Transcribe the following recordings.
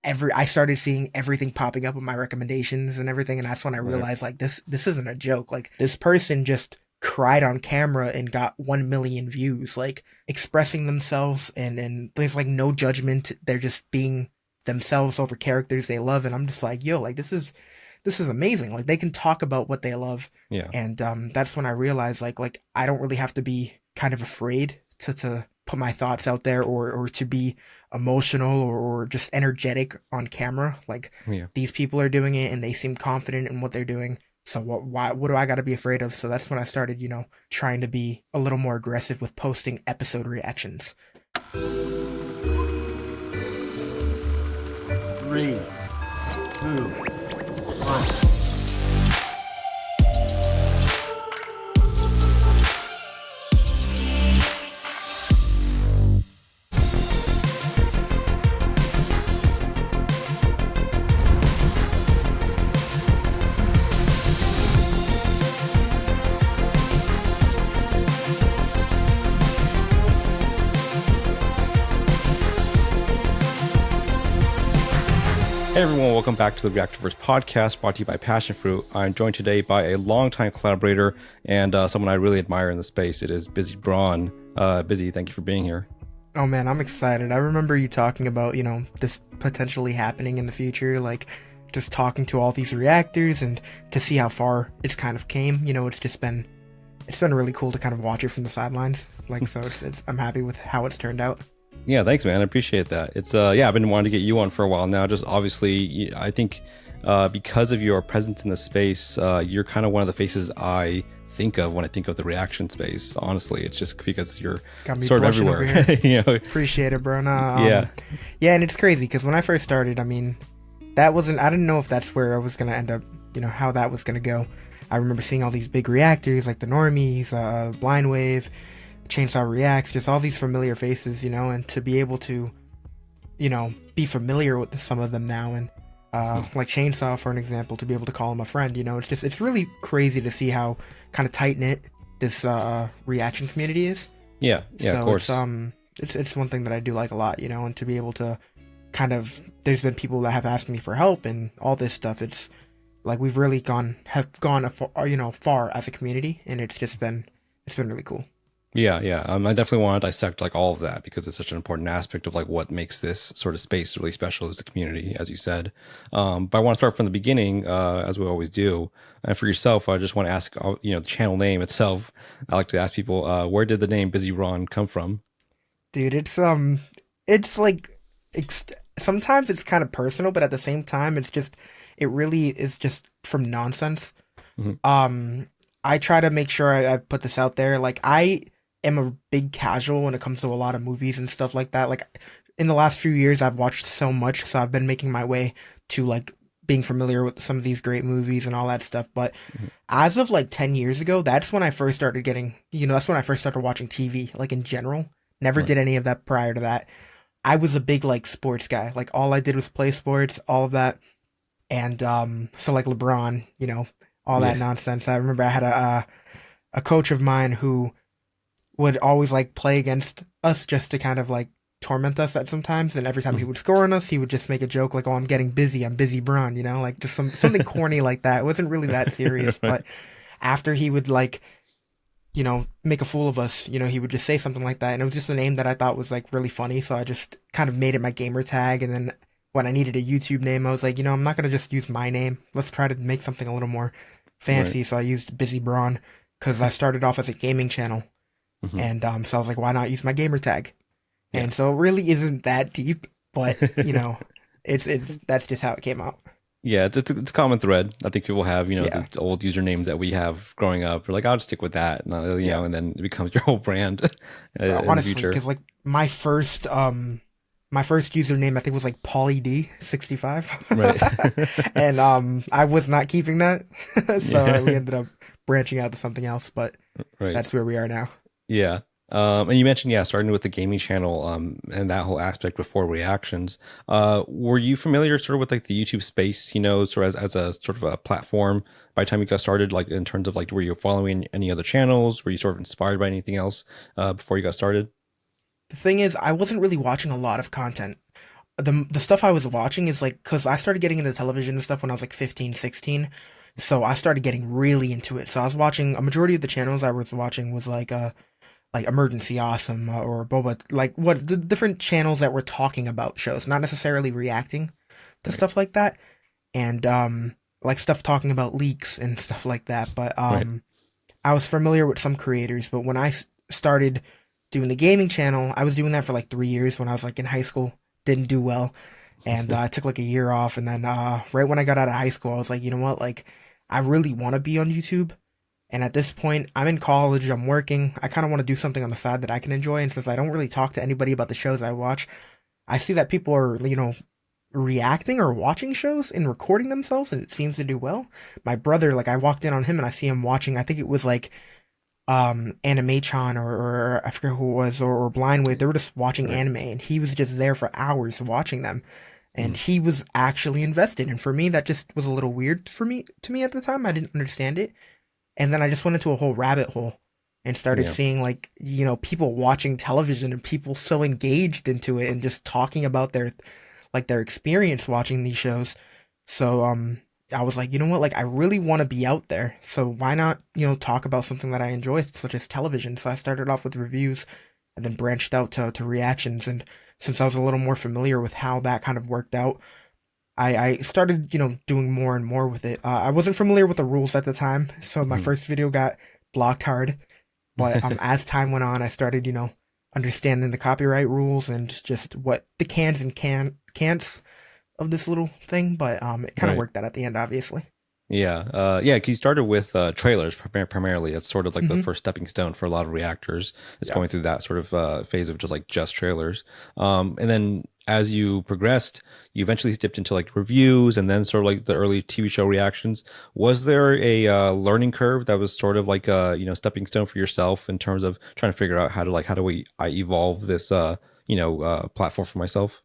I started seeing everything popping up with my recommendations and everything, and that's when I realized like this isn't a joke. Like this person just cried on camera and got 1 million views, like expressing themselves, and there's like no judgment. They're just being themselves over characters they love, and I'm just like, yo, like this is amazing. Like they can talk about what they love. Yeah. And that's when I realized like I don't really have to be kind of afraid to put my thoughts out there, or to be emotional, or just energetic on camera. Like Yeah. these people are doing it and they seem confident in what they're doing. So what do I got to be afraid of? So that's when I started, trying to be a little more aggressive with posting episode reactions. 3, 2, 1. Hey everyone, welcome back to the Reactorverse Podcast, brought to you by Passion Fruit. I'm joined today by a longtime collaborator and someone I really admire in the space. It is BizzyBron. Bizzy, thank you for being here. Oh man, I'm excited. I remember you talking about, this potentially happening in the future, like just talking to all these reactors and to see how far it's kind of came. It's been really cool to kind of watch it from the sidelines. Like, so I'm happy with how it's turned out. Yeah, thanks, man. I appreciate that. It's I've been wanting to get you on for a while now. Just obviously, I think because of your presence in the space, you're kind of one of the faces I think of when I think of the reaction space. Honestly, it's just because you're sort of everywhere. Appreciate it, bro. Yeah, and it's crazy because when I first started, I mean, I didn't know if that's where I was gonna end up. How that was gonna go. I remember seeing all these big reactors like the Normies, Blind Wave, Chainsaw Reacts, just all these familiar faces, and to be able to, be familiar with some of them now, and like Chainsaw, for an example, to be able to call him a friend, it's really crazy to see how kind of tight knit this reaction community is. Yeah, so of course. It's one thing that I do like a lot, and to be able to kind of, there's been people that have asked me for help and all this stuff. It's like we've really gone far as a community, and it's been really cool. Yeah. I definitely want to dissect like all of that because it's such an important aspect of like what makes this sort of space really special is the community, as you said. But I want to start from the beginning, as we always do. And for yourself, I just want to ask, the channel name itself. I like to ask people, where did the name BizzyBron come from? Dude, it's like, sometimes it's kind of personal, but at the same time, it really is just from nonsense. Mm-hmm. I try to make sure I put this out there. Like, I am a big casual when it comes to a lot of movies and stuff like that. Like, in the last few years, I've watched so much, so I've been making my way to like being familiar with some of these great movies and all that stuff. But as of like 10 years ago, that's when I first started getting, that's when I first started watching TV, like in general. Never did any of that prior to that. I was a big like sports guy. Like all I did was play sports, all of that. And so like LeBron, all that nonsense. I remember I had a coach of mine who would always like play against us just to kind of like torment us at sometimes. And every time he would score on us, he would just make a joke like, "Oh, I'm getting busy. I'm BizzyBron," like just something corny like that. It wasn't really that serious. But after he would like, make a fool of us, he would just say something like that. And it was just a name that I thought was like really funny. So I just kind of made it my gamer tag. And then when I needed a YouTube name, I was like, I'm not going to just use my name. Let's try to make something a little more fancy. Right. So I used BizzyBron because I started off as a gaming channel. And so I was like, why not use my gamer tag? Yeah. And so it really isn't that deep, but it's that's just how it came out. Yeah, it's a common thread. I think people have, the old usernames that we have growing up. We're like, I'll just stick with that, and then it becomes your whole brand. Honestly, because like my first username I think was like PaulyD65, right? And I was not keeping that, so we ended up branching out to something else. But that's where we are now. Yeah. And you mentioned, starting with the gaming channel, and that whole aspect before reactions. Were you familiar sort of with like the YouTube space, sort of as a sort of a platform by the time you got started, like in terms of like, were you following any other channels? Were you sort of inspired by anything else, before you got started? The thing is, I wasn't really watching a lot of content. the stuff I was watching is like, because I started getting into television and stuff when I was like 15, 16. So I started getting really into it. So I was watching, a majority of the channels I was watching was like Emergency Awesome, or Boba, like what the different channels that were talking about shows, not necessarily reacting to Right. stuff like that, and like stuff talking about leaks and stuff like that. But Right. I was familiar with some creators, but when I started doing the gaming channel, I was doing that for like 3 years when I was like in high school. Didn't do well, and I took like a year off, and then right when I got out of high school, I was like, you know what, like I really want to be on YouTube. And at this point, I'm in college, I'm working. I kind of want to do something on the side that I can enjoy. And since I don't really talk to anybody about the shows I watch, I see that people are, reacting or watching shows and recording themselves, and it seems to do well. My brother, like, I walked in on him and I see him watching, I think it was like Animation, or I forget who it was, or Blind Wave. They were just watching Right. anime, and he was just there for hours watching them. Mm. And he was actually invested. And for me, that just was a little weird for me to me at the time. I didn't understand it. And then I just went into a whole rabbit hole and started Yeah. seeing, like, people watching television and people so engaged into it and just talking about their experience watching these shows. So I was like, you know what, like I really want to be out there. So why not, talk about something that I enjoy, such as television. So I started off with reviews and then branched out to reactions. And since I was a little more familiar with how that kind of worked out, I started, doing more and more with it. I wasn't familiar with the rules at the time, so my Mhm. first video got blocked hard. But as time went on, I started, understanding the copyright rules and just what the cans and can'ts of this little thing. But it kind of Right. worked out at the end, obviously. Yeah, yeah. 'Cause you started with trailers primarily. It's sort of like the Hmm. first stepping stone for a lot of reactors. It's Yeah. going through that sort of phase of just trailers. And then as you progressed, you eventually dipped into like reviews and then sort of like the early TV show reactions. Was there a learning curve that was sort of like a stepping stone for yourself in terms of trying to figure out how do I evolve this platform for myself?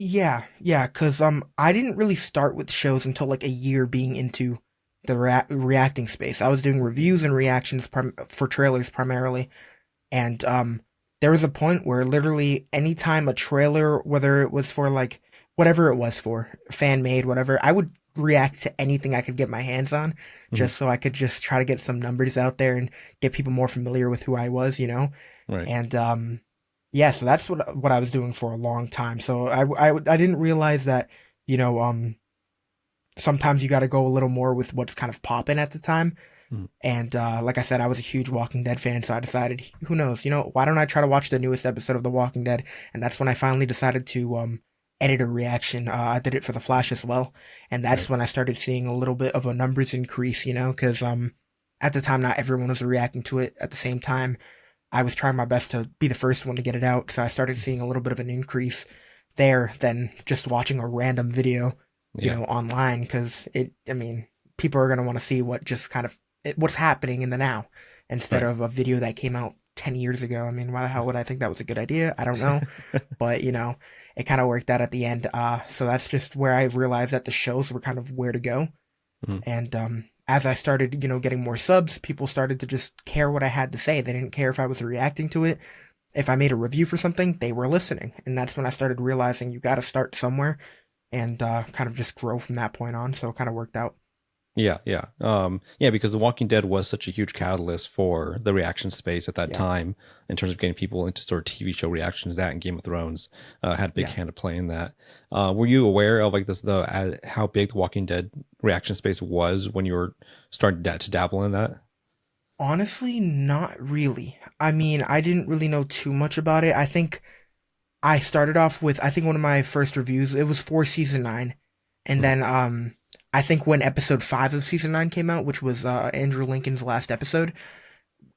Yeah, cause I didn't really start with shows until like a year being into the reacting space. I was doing reviews and reactions for trailers primarily, and there was a point where literally anytime a trailer, whether it was for like whatever it was for, fan made, whatever, I would react to anything I could get my hands on, Mhm. just so I could just try to get some numbers out there and get people more familiar with who I was. Right. And yeah, so that's what I was doing for a long time. So I didn't realize that, you know, um sometimes you got to go a little more with what's kind of popping at the time. Mhm. And like I said, I was a huge Walking Dead fan, so I decided, who knows, why don't I try to watch the newest episode of The Walking Dead? And that's when I finally decided to edit a reaction. I did it for The Flash as well, and that's Right. when I started seeing a little bit of a numbers increase, because at the time not everyone was reacting to it at the same time. I was trying my best to be the first one to get it out, so I started seeing a little bit of an increase there than just watching a random video, Yeah. online, because I mean, people are going to want to see what just kind of what's happening in the now instead Right. of a video that came out 10 years ago. I mean, why the hell would I think that was a good idea? I don't know, but it kind of worked out at the end. So that's just where I realized that the shows were kind of where to go. Mhm. And as I started, getting more subs, people started to just care what I had to say. They didn't care if I was reacting to it. If I made a review for something, they were listening. And that's when I started realizing you got to start somewhere and kind of just grow from that point on. So it kind of worked out. Yeah, yeah. Yeah, because The Walking Dead was such a huge catalyst for the reaction space at that Yeah. time in terms of getting people into sort of TV show reactions. That and Game of Thrones had a big Yeah. hand to play in that. Were you aware of like how big The Walking Dead reaction space was when you were starting to dabble in that? Honestly, not really. I mean, I didn't really know too much about it. I think I started off with, I think one of my first reviews, it was for season 9. And Mhm. then I think when episode 5 of season 9 came out, which was Andrew Lincoln's last episode,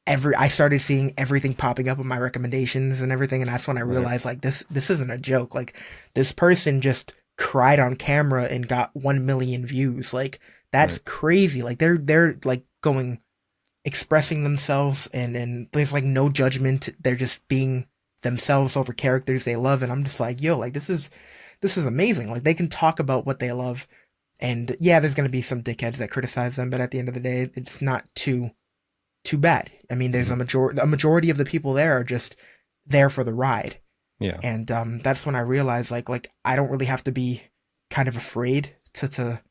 I started seeing everything popping up in my recommendations and everything, and that's when I Right, realized, like, this isn't a joke. Like, this person just cried on camera and got 1 million views. Like, that's right, crazy. Like, they're like going, expressing themselves, and there's like no judgment. They're just being themselves over characters they love, and I'm just like, yo, like this is amazing. Like, they can talk about what they love, and yeah, there's gonna be some dickheads that criticize them, but at the end of the day, it's not too bad. I mean, there's mhm, a majority of the people there are just there for the ride. Yeah. And that's when I realized like I don't really have to be kind of afraid to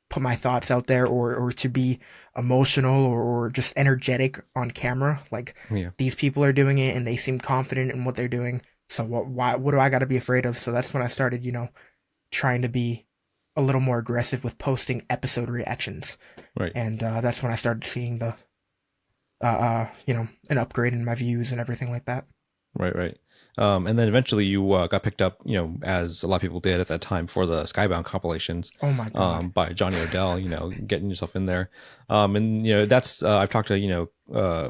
put my thoughts out there, or to be emotional, or just energetic on camera. Like, Yeah. these people are doing it and they seem confident in what they're doing. So what do I got to be afraid of? So that's when I started, trying to be a little more aggressive with posting episode reactions. Right. And that's when I started seeing the an upgrade in my views and everything like that. Right. And then eventually you got picked up, as a lot of people did at that time, for the Skybound compilations. Oh my God. By Johnny Odell, getting yourself in there. And that's I've talked to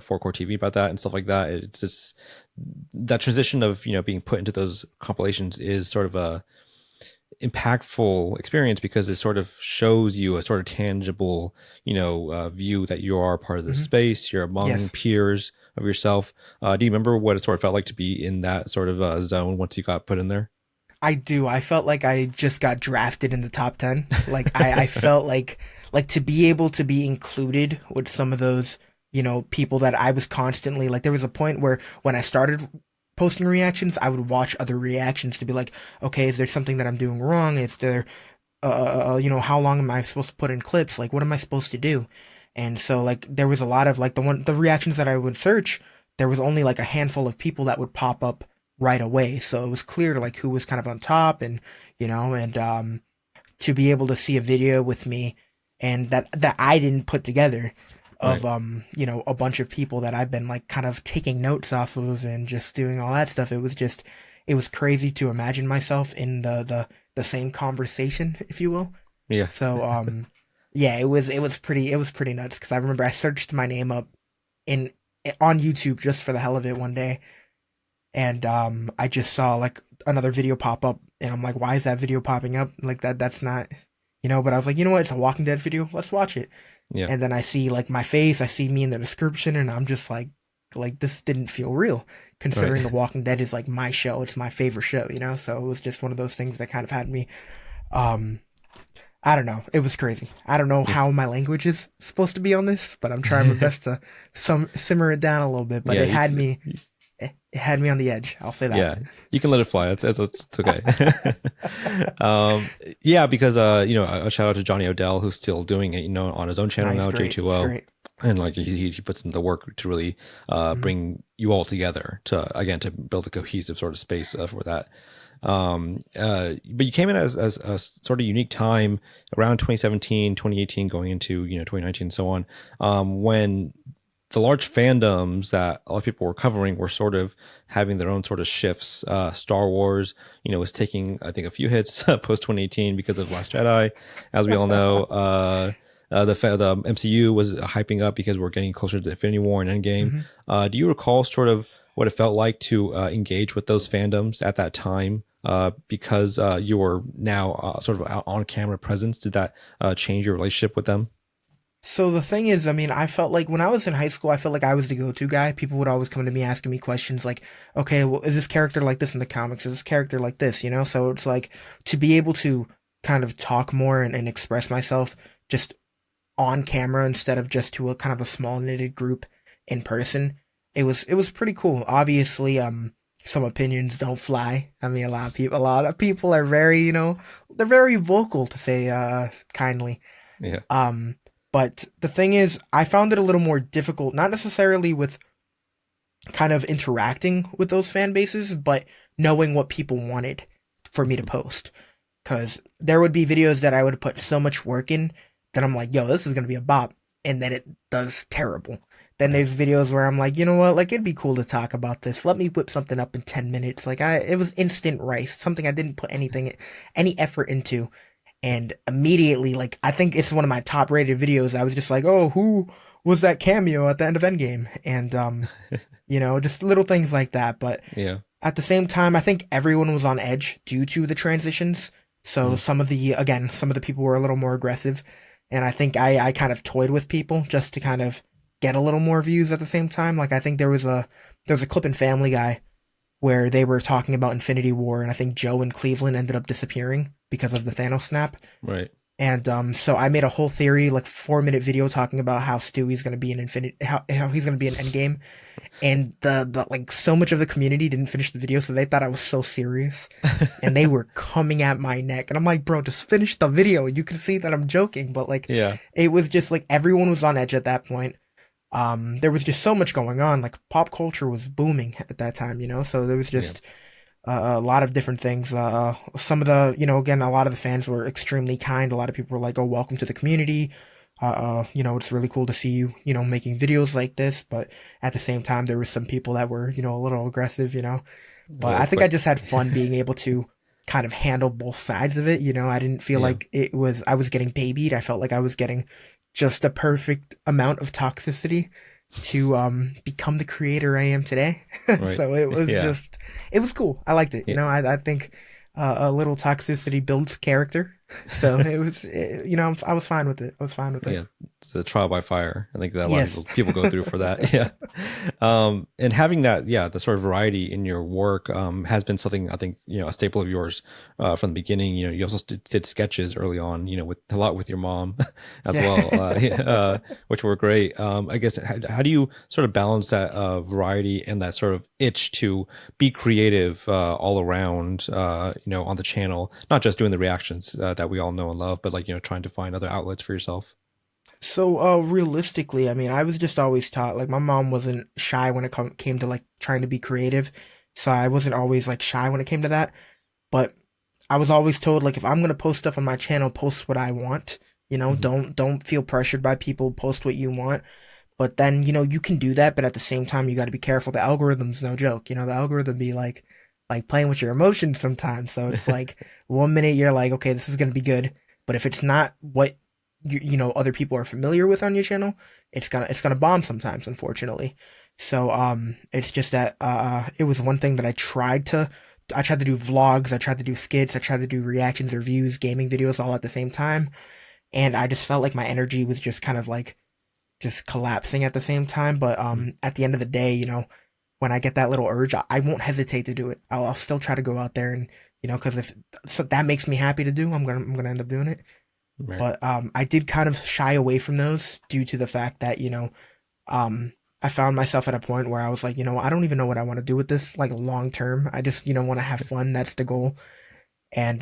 Four Core TV about that and stuff like that. It's just that transition of being put into those compilations is sort of a impactful experience, because it sort of shows you a sort of tangible view that you are part of the space, you're among Yes. peers of yourself. Do you remember what it sort of felt like to be in that sort of zone once you got put in there? I do. I felt like I just got drafted in the top 10. Like, I felt like to be able to be included with some of those, people that I was constantly like, there was a point where when I started posting reactions, I would watch other reactions to be like, okay, is there something that I'm doing wrong? Is there, how long am I supposed to put in clips? Like, what am I supposed to do? And so, like, there was a lot of like the reactions that I would search, there was only like a handful of people that would pop up right away. So it was clear to like who was kind of on top, and to be able to see a video with me and that I didn't put together of Right. a bunch of people that I've been like kind of taking notes off of and just doing all that stuff. It was crazy to imagine myself in the same conversation, if you will. Yeah. So yeah, it was pretty nuts, because I remember I searched my name up in on YouTube just for the hell of it one day, and I just saw like another video pop up, and I'm like, why is that video popping up? Like, that's not, but I was like, you know what, it's a Walking Dead video, let's watch it. Yeah. And then I see like my face, I see me in the description, and I'm just like this didn't feel real, considering Right. The Walking Dead is like my show, it's my favorite show, so it was just one of those things that kind of had me, um I don't know, it was crazy. I don't know how my language is supposed to be on this, but I'm trying my best to simmer it down a little bit, but Yeah, it had me on the edge, I'll say that. Yeah, you can let it fly. It's okay. Yeah, because a shout out to Johnny Odell, who's still doing it, on his own channel Nice, now, great, it's J2O, great. and like he puts in the work to really bring you all together to build a cohesive sort of space for that. But you came in as a sort of unique time around 2017, 2018, going into 2019 and so on, when the large fandoms that a lot of people were covering were sort of having their own sort of shifts. Star Wars, was taking, I think, a few hits post 2018 because of Last Jedi, as we all know. The MCU was hyping up because we're getting closer to Infinity War and Endgame. Do you recall sort of what it felt like to engage with those fandoms at that time? Because you were now sort of on camera presence. Did that change your relationship with them? So the thing is, I mean, I felt like when I was in high school, I felt like I was the go-to guy. People would always come to me asking me questions like, okay, well, is this character like this in the comics? Is this character like this? So it's like, to be able to kind of talk more and express myself just on camera instead of just to a kind of a small knitted group in person. It was pretty cool. Obviously, some opinions don't fly. I mean, a lot of people are very, they're very vocal, to say kindly. Yeah. But the thing is, I found it a little more difficult, not necessarily with kind of interacting with those fan bases, but knowing what people wanted for me to post. Because there would be videos that I would put so much work in that I'm like, yo, this is going to be a bop. And then it does terrible. Then there's videos where I'm like, you know what, like, it'd be cool to talk about this. Let me whip something up in 10 minutes. Like, it was instant rice, something I didn't put any effort into. And immediately, like, I think it's one of my top rated videos. I was just like, oh, who was that cameo at the end of Endgame? And, just little things like that. But Yeah. at the same time, I think everyone was on edge due to the transitions. So some of the people were a little more aggressive. And I think I kind of toyed with people just to kind of get a little more views at the same time. Like, I think there was a clip in Family Guy where they were talking about Infinity War, and I think Joe and Cleveland ended up disappearing because of the Thanos snap. Right. And so I made a whole theory, like 4 minute video talking about how Stewie's gonna be in how he's gonna be in Endgame. And the like so much of the community didn't finish the video, so they thought I was so serious. And they were coming at my neck. And I'm like, bro, just finish the video. You can see that I'm joking, but like Yeah. it was just like everyone was on edge at that point. There was just so much going on. Like pop culture was booming at that time, So there was Yeah. just a lot of different things. Some of the, again, a lot of the fans were extremely kind. A lot of people were like, "Oh, welcome to the community. It's really cool to see you, making videos like this." But at the same time, there was some people that were, a little aggressive. A But little I think I quick. just had fun being able to kind of handle both sides of it. I didn't feel Yeah. like I was getting babied. I felt like I was getting just the perfect amount of toxicity to become the creator I am today. Right. So it was Yeah. just it was cool. I liked it. Yeah. I think a little toxicity builds character. So I was fine with it. I was fine with it. Yeah, it's a trial by fire. I think that a lot Yes. of people go through for that. Yeah. And having that, yeah, the sort of variety in your work has been something I think, a staple of yours from the beginning. You also did sketches early on, with a lot with your mom as Yeah. well, which were great. I guess, how do you sort of balance that variety and that sort of itch to be creative all around, on the channel, not just doing the reactions that we all know and love, but like, trying to find other outlets for yourself? So, realistically, I mean, I was just always taught, like, my mom wasn't shy when it came to, like, trying to be creative. So I wasn't always, like, shy when it came to that. But I was always told, like, if I'm gonna post stuff on my channel, post what I want. Hmm. Don't feel pressured by people, post what you want. But then, you can do that, but at the same time, you got to be careful. The algorithm's no joke. The algorithm be like playing with your emotions sometimes. So it's like 1 minute you're like, okay, this is gonna be good, but if it's not what other people are familiar with on your channel, it's gonna bomb sometimes, unfortunately. So it's just that it was one thing that I tried to do vlogs, I tried to do skits, I tried to do reactions, reviews, gaming videos all at the same time, and I just felt like my energy was just kind of like just collapsing at the same time. But at the end of the day, when I get that little urge, I won't hesitate to do it. I'll still try to go out there and because if so that makes me happy to do, I'm gonna end up doing it. Right. But I did kind of shy away from those due to the fact that I found myself at a point where I was like, I don't even know what I want to do with this like long term. I just want to have fun. That's the goal. And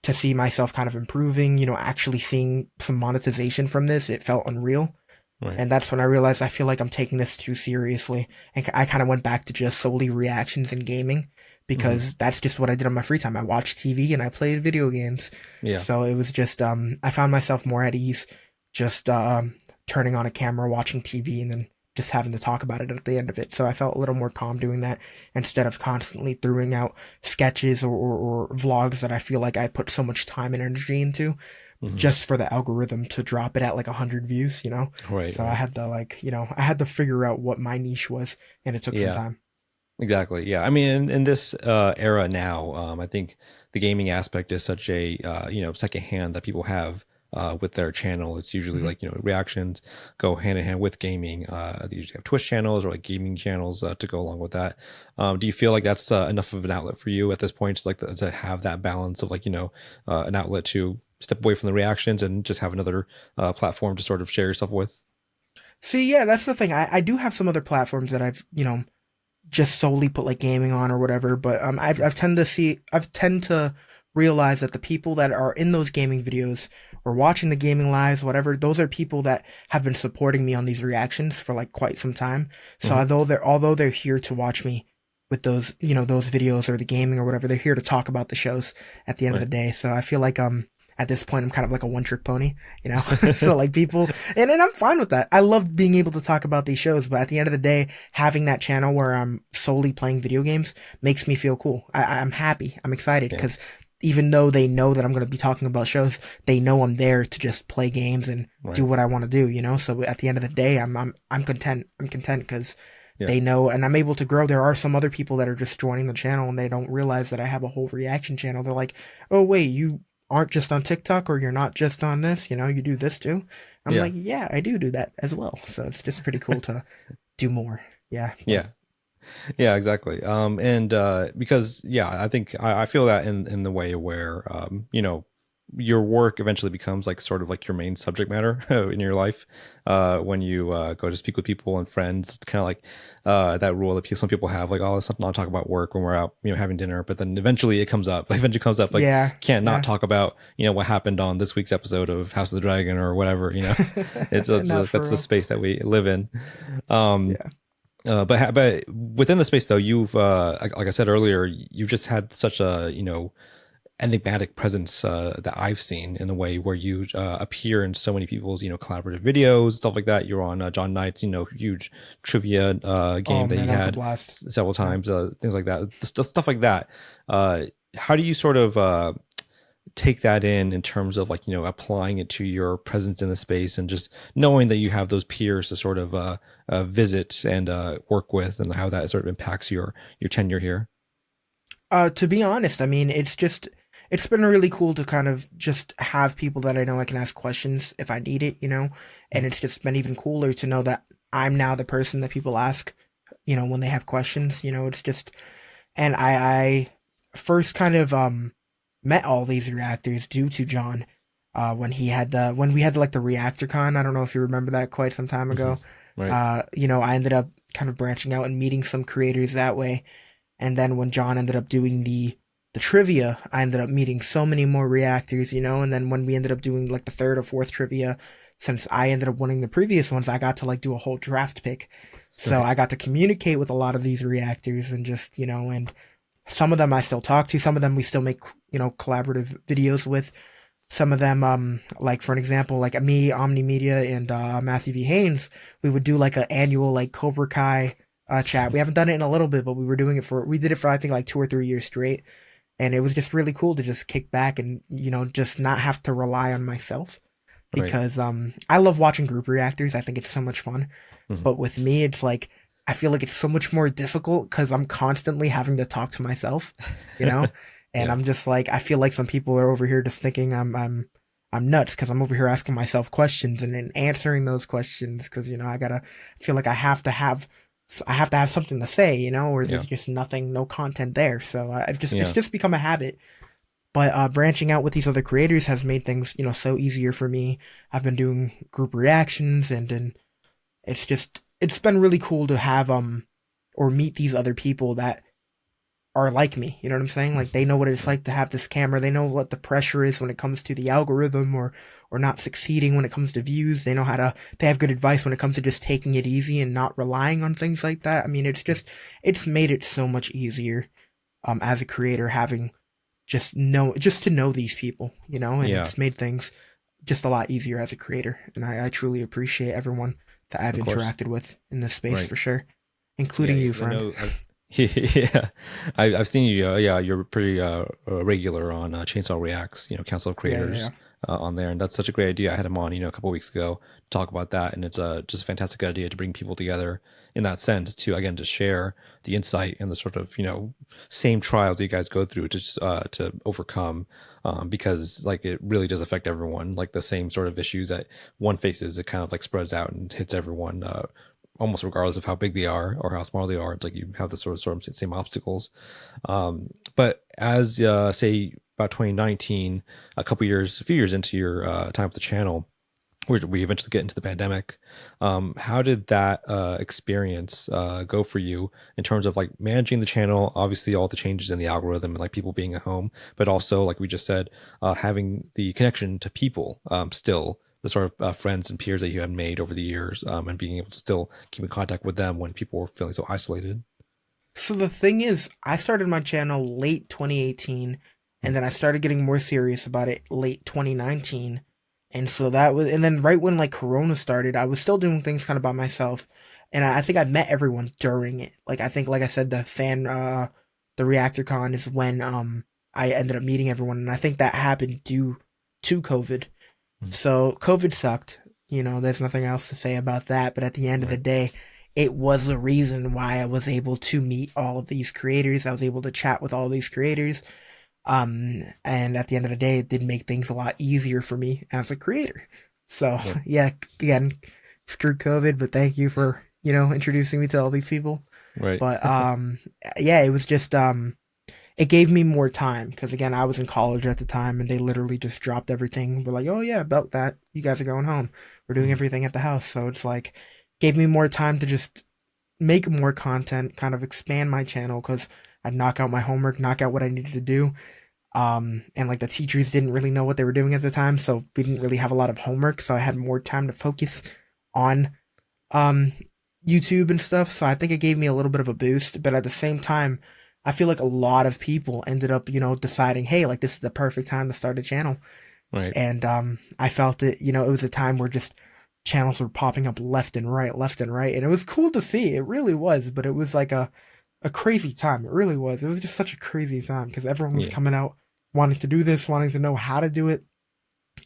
to see myself kind of improving, actually seeing some monetization from this, it felt unreal. Right. And that's when I realized I feel like I'm taking this too seriously. And I kind of went back to just solely reactions and gaming Hmm. because that's just what I did on my free time. I watched TV and I played video games. Yeah. So it was just, I found myself more at ease just turning on a camera, watching TV, and then just having to talk about it at the end of it. So I felt a little more calm doing that instead of constantly throwing out sketches or vlogs that I feel like I put so much time and energy into Hmm. just for the algorithm to drop it at like 100 views. Right. So I Right. had to I had to figure out what my niche was, and it took some Yeah. time. Exactly. Yeah. I mean, in this era now, I think the gaming aspect is such a second hand that people have with their channel. It's usually Mhm. like reactions go hand in hand with gaming. They usually have Twitch channels or like gaming channels to go along with that. Do you feel like that's enough of an outlet for you at this point, to like to have that balance of like an outlet to step away from the reactions and just have another platform to sort of share yourself with? See, yeah, that's the thing. I do have some other platforms that I've just solely put like gaming on or whatever, but I've tend to realize that the people that are in those gaming videos or watching the gaming lives, whatever, those are people that have been supporting me on these reactions for like quite some time. So Hmm. although they're here to watch me with those those videos or the gaming or whatever, they're here to talk about the shows at the end of the Right. day. So I feel like at this point I'm kind of like a one trick pony. So like people and I'm fine with that. I love being able to talk about these shows, but at the end of the day, having that channel where I'm solely playing video games makes me feel cool. I'm happy. I'm excited Yeah. because even though they know that I'm going to be talking about shows, they know I'm there to just play games and do Right. what I want to do. So at the end of the day, I'm content. I'm content because Yeah. they know and I'm able to grow. There are some other people that are just joining the channel and they don't realize that I have a whole reaction channel. They're like, "Oh wait, you aren't just on TikTok or you're not just on this, you do this too." I'm Yeah. like, "Yeah, I do that as well." So it's just pretty cool to do more. Yeah. Yeah. Yeah, exactly. And because yeah, I think I feel that in the way where your work eventually becomes like sort of like your main subject matter in your life. When you go to speak with people and friends, it's kind of like that rule that some people have, like, oh, let's not talk about work when we're out, having dinner. But then eventually it comes up. Eventually comes up, like, Yeah, can't not yeah. talk about what happened on this week's episode of House of the Dragon or whatever. It's Not for that's the real. space that we live in. Um, Yeah. but within the space though, you've like I said earlier, you've just had such a enigmatic presence that I've seen in a way where you appear in so many people's collaborative videos, stuff like that. You're on John Knight's huge trivia game Oh that man, he that was a had blast. several Yeah. times, things like that, stuff like that. How do you sort of take that in terms of like applying it to your presence in the space and just knowing that you have those peers to sort of visit and work with, and how that sort of impacts your tenure here? To be honest, I mean, it's been really cool to kind of just have people that I know I can ask questions if I need it, and it's just been even cooler to know that I'm now the person that people ask, when they have questions, it's just, and I first kind of met all these reactors due to John, when we had like the reactor con. I don't know if you remember that, quite some time Mhm. ago. Right. I ended up kind of branching out and meeting some creators that way. And then when John ended up doing the trivia, I ended up meeting so many more reactors, and then when we ended up doing like the third or fourth trivia, since I ended up winning the previous ones, I got to like do a whole draft pick. So Right. I got to communicate with a lot of these reactors and just, and some of them I still talk to, some of them we still make, collaborative videos with. Some of them, like for an example, like me, Omni Media, and Matthew V. Haynes, we would do like an annual like Cobra Kai chat. We haven't done it in a little bit, but we did it for I think like 2 or 3 years straight, and it was just really cool to just kick back and just not have to rely on myself Right. because I love watching group reactors. I think it's so much fun, Mhm. but with me, it's like I feel like it's so much more difficult because I'm constantly having to talk to myself, you know, and Yeah. I'm just like I feel like some people are over here just thinking I'm nuts because I'm over here asking myself questions and then answering those questions because I gotta feel like I have to have something to say, or Yeah. there's just nothing, no content there. So it's Yeah. just become a habit. But branching out with these other creators has made things, so easier for me. I've been doing group reactions, and it's been really cool to have or meet these other people that are like me. You know what I'm saying? Like they know what it's like to have this camera. They know what the pressure is when it comes to the algorithm or not succeeding when it comes to views. They have good advice when it comes to just taking it easy and not relying on things like that. I mean, it's made it so much easier as a creator having just to know these people, and Yeah. it's made things just a lot easier as a creator. And I truly appreciate everyone that I've Of course. interacted with in this space Right. for sure, Yeah, including you, because I friend. know. Yeah, I've seen you. Yeah, you're pretty regular on Chainsaw Reacts. Council of Yeah, yeah, Creators yeah. on there, and that's such a great idea. I had him on, a couple weeks ago to talk about that, and it's just a fantastic idea to bring people together in that sense to again to share the insight and the sort of same trials that you guys go through to overcome, because like it really does affect everyone. Like the same sort of issues that one faces, it kind of like spreads out and hits everyone. Almost regardless of how big they are or how small they are, it's like you have the sort of same obstacles. But as say about 2019, a few years into your time with the channel, where we eventually get into the pandemic, how did that experience go for you in terms of like managing the channel? Obviously, all the changes in the algorithm and like people being at home, but also like we just said, having the connection to people still. The sort of friends and peers that you had made over the years, and being able to still keep in contact with them when people were feeling so isolated. So the thing is, I started my channel late 2018, and then I started getting more serious about it late 2019. And so and then right when like Corona started, I was still doing things kind of by myself. And I think I met everyone during it. Like I think, like I said, the Reactor Con is when I ended up meeting everyone, and I think that happened due to COVID. Mhm. So COVID sucked. There's nothing else to say about that. But at the end of the Right. day, it was a reason why I was able to meet all of these creators. I was able to chat with all these creators. And at the end of the day, it did make things a lot easier for me as a creator. So Yeah. yeah, again, screw COVID, but thank you for, introducing me to all these people. Right. But yeah, it it gave me more time because again, I was in college at the time and they literally just dropped everything. We're like, oh yeah, about that. You guys are going home. We're doing everything at the house. So it's like, gave me more time to just make more content, kind of expand my channel because I'd knock out my homework, knock out what I needed to do. And like the teachers didn't really know what they were doing at the time. So we didn't really have a lot of homework. So I had more time to focus on, YouTube and stuff. So I think it gave me a little bit of a boost, but at the same time, I feel like a lot of people ended up, deciding, hey, like this is the perfect time to start a channel. Right. And I felt it, it was a time where just channels were popping up left and right, left and right. And it was cool to see. It really was, but it was like a crazy time. It really was. It was just such a crazy time because everyone was coming out wanting to do this, wanting to know how to do it.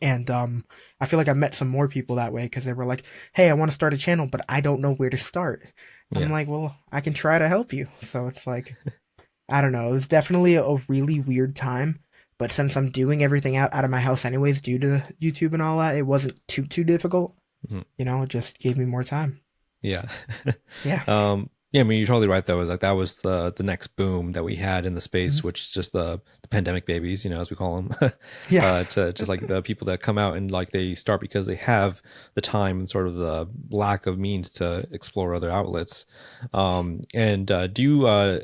And I feel like I met some more people that way because they were like, hey, I want to start a channel, but I don't know where to start. And I'm like, well, I can try to help you. So it's like, I don't know. It was definitely a really weird time. But since I'm doing everything out of my house anyways, due to YouTube and all that, it wasn't too difficult. It just gave me more time. Yeah. Yeah. Yeah, I mean, you're totally right, though. It was like that was the next boom that we had in the space, which is just the pandemic babies, as we call them. Yeah. To just like the people that come out and like they start because they have the time and sort of the lack of means to explore other outlets. Do you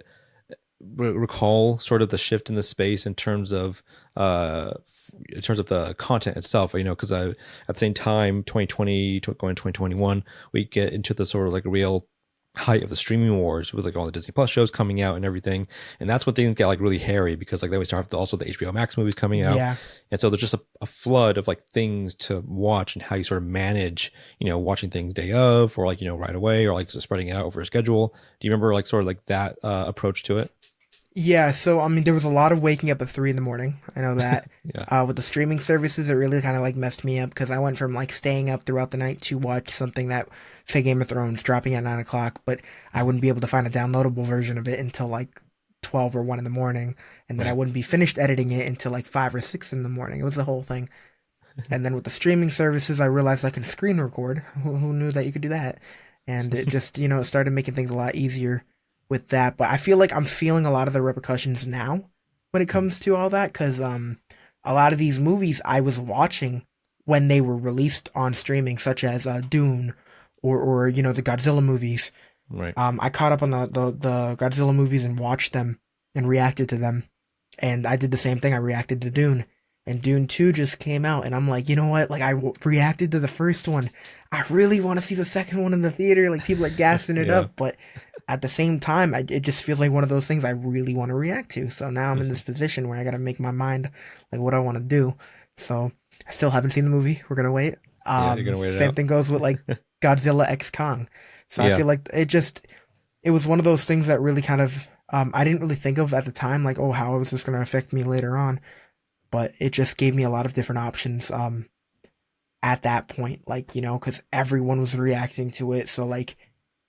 recall sort of the shift in the space in terms of the content itself? Because at the same time, 2020 going 2021, we get into the sort of like real height of the streaming wars with like all the Disney Plus shows coming out and everything, and that's when things get like really hairy because like then we start have also the HBO Max movies coming out, and so there's just a flood of like things to watch and how you sort of manage watching things day of or like right away or like just spreading it out over a schedule. Do you remember like sort of like that approach to it? Yeah, so I mean, there was a lot of waking up at 3 a.m. I know that. With the streaming services, it really kind of like messed me up because I went from like staying up throughout the night to watch something that, say, Game of Thrones, dropping at 9 o'clock, but I wouldn't be able to find a downloadable version of it until like 12 or 1 in the morning, and then I wouldn't be finished editing it until like 5 or 6 in the morning. It was the whole thing. And then with the streaming services, I realized I could screen record. Who knew that you could do that? And it just, it started making things a lot easier with that. But I feel like I'm feeling a lot of the repercussions now when it comes to all that because a lot of these movies I was watching when they were released on streaming, such as Dune or the Godzilla movies. Right. I caught up on the Godzilla movies and watched them and reacted to them. And I did the same thing. I reacted to Dune. And Dune 2 just came out, and I'm like, you know what? Like, I reacted to the first one. I really want to see the second one in the theater. Like, people are gassing it up, but at the same time, it just feels like one of those things I really want to react to. So now I'm in this position where I got to make my mind, like, what I want to do. So I still haven't seen the movie. We're going to wait. You're gonna wait it same out. thing goes with, like, Godzilla X Kong. So I feel like it was one of those things that really kind of, I didn't really think of at the time, like, oh, how is this going to affect me later on? But it just gave me a lot of different options at that point, like, because everyone was reacting to it. So, like,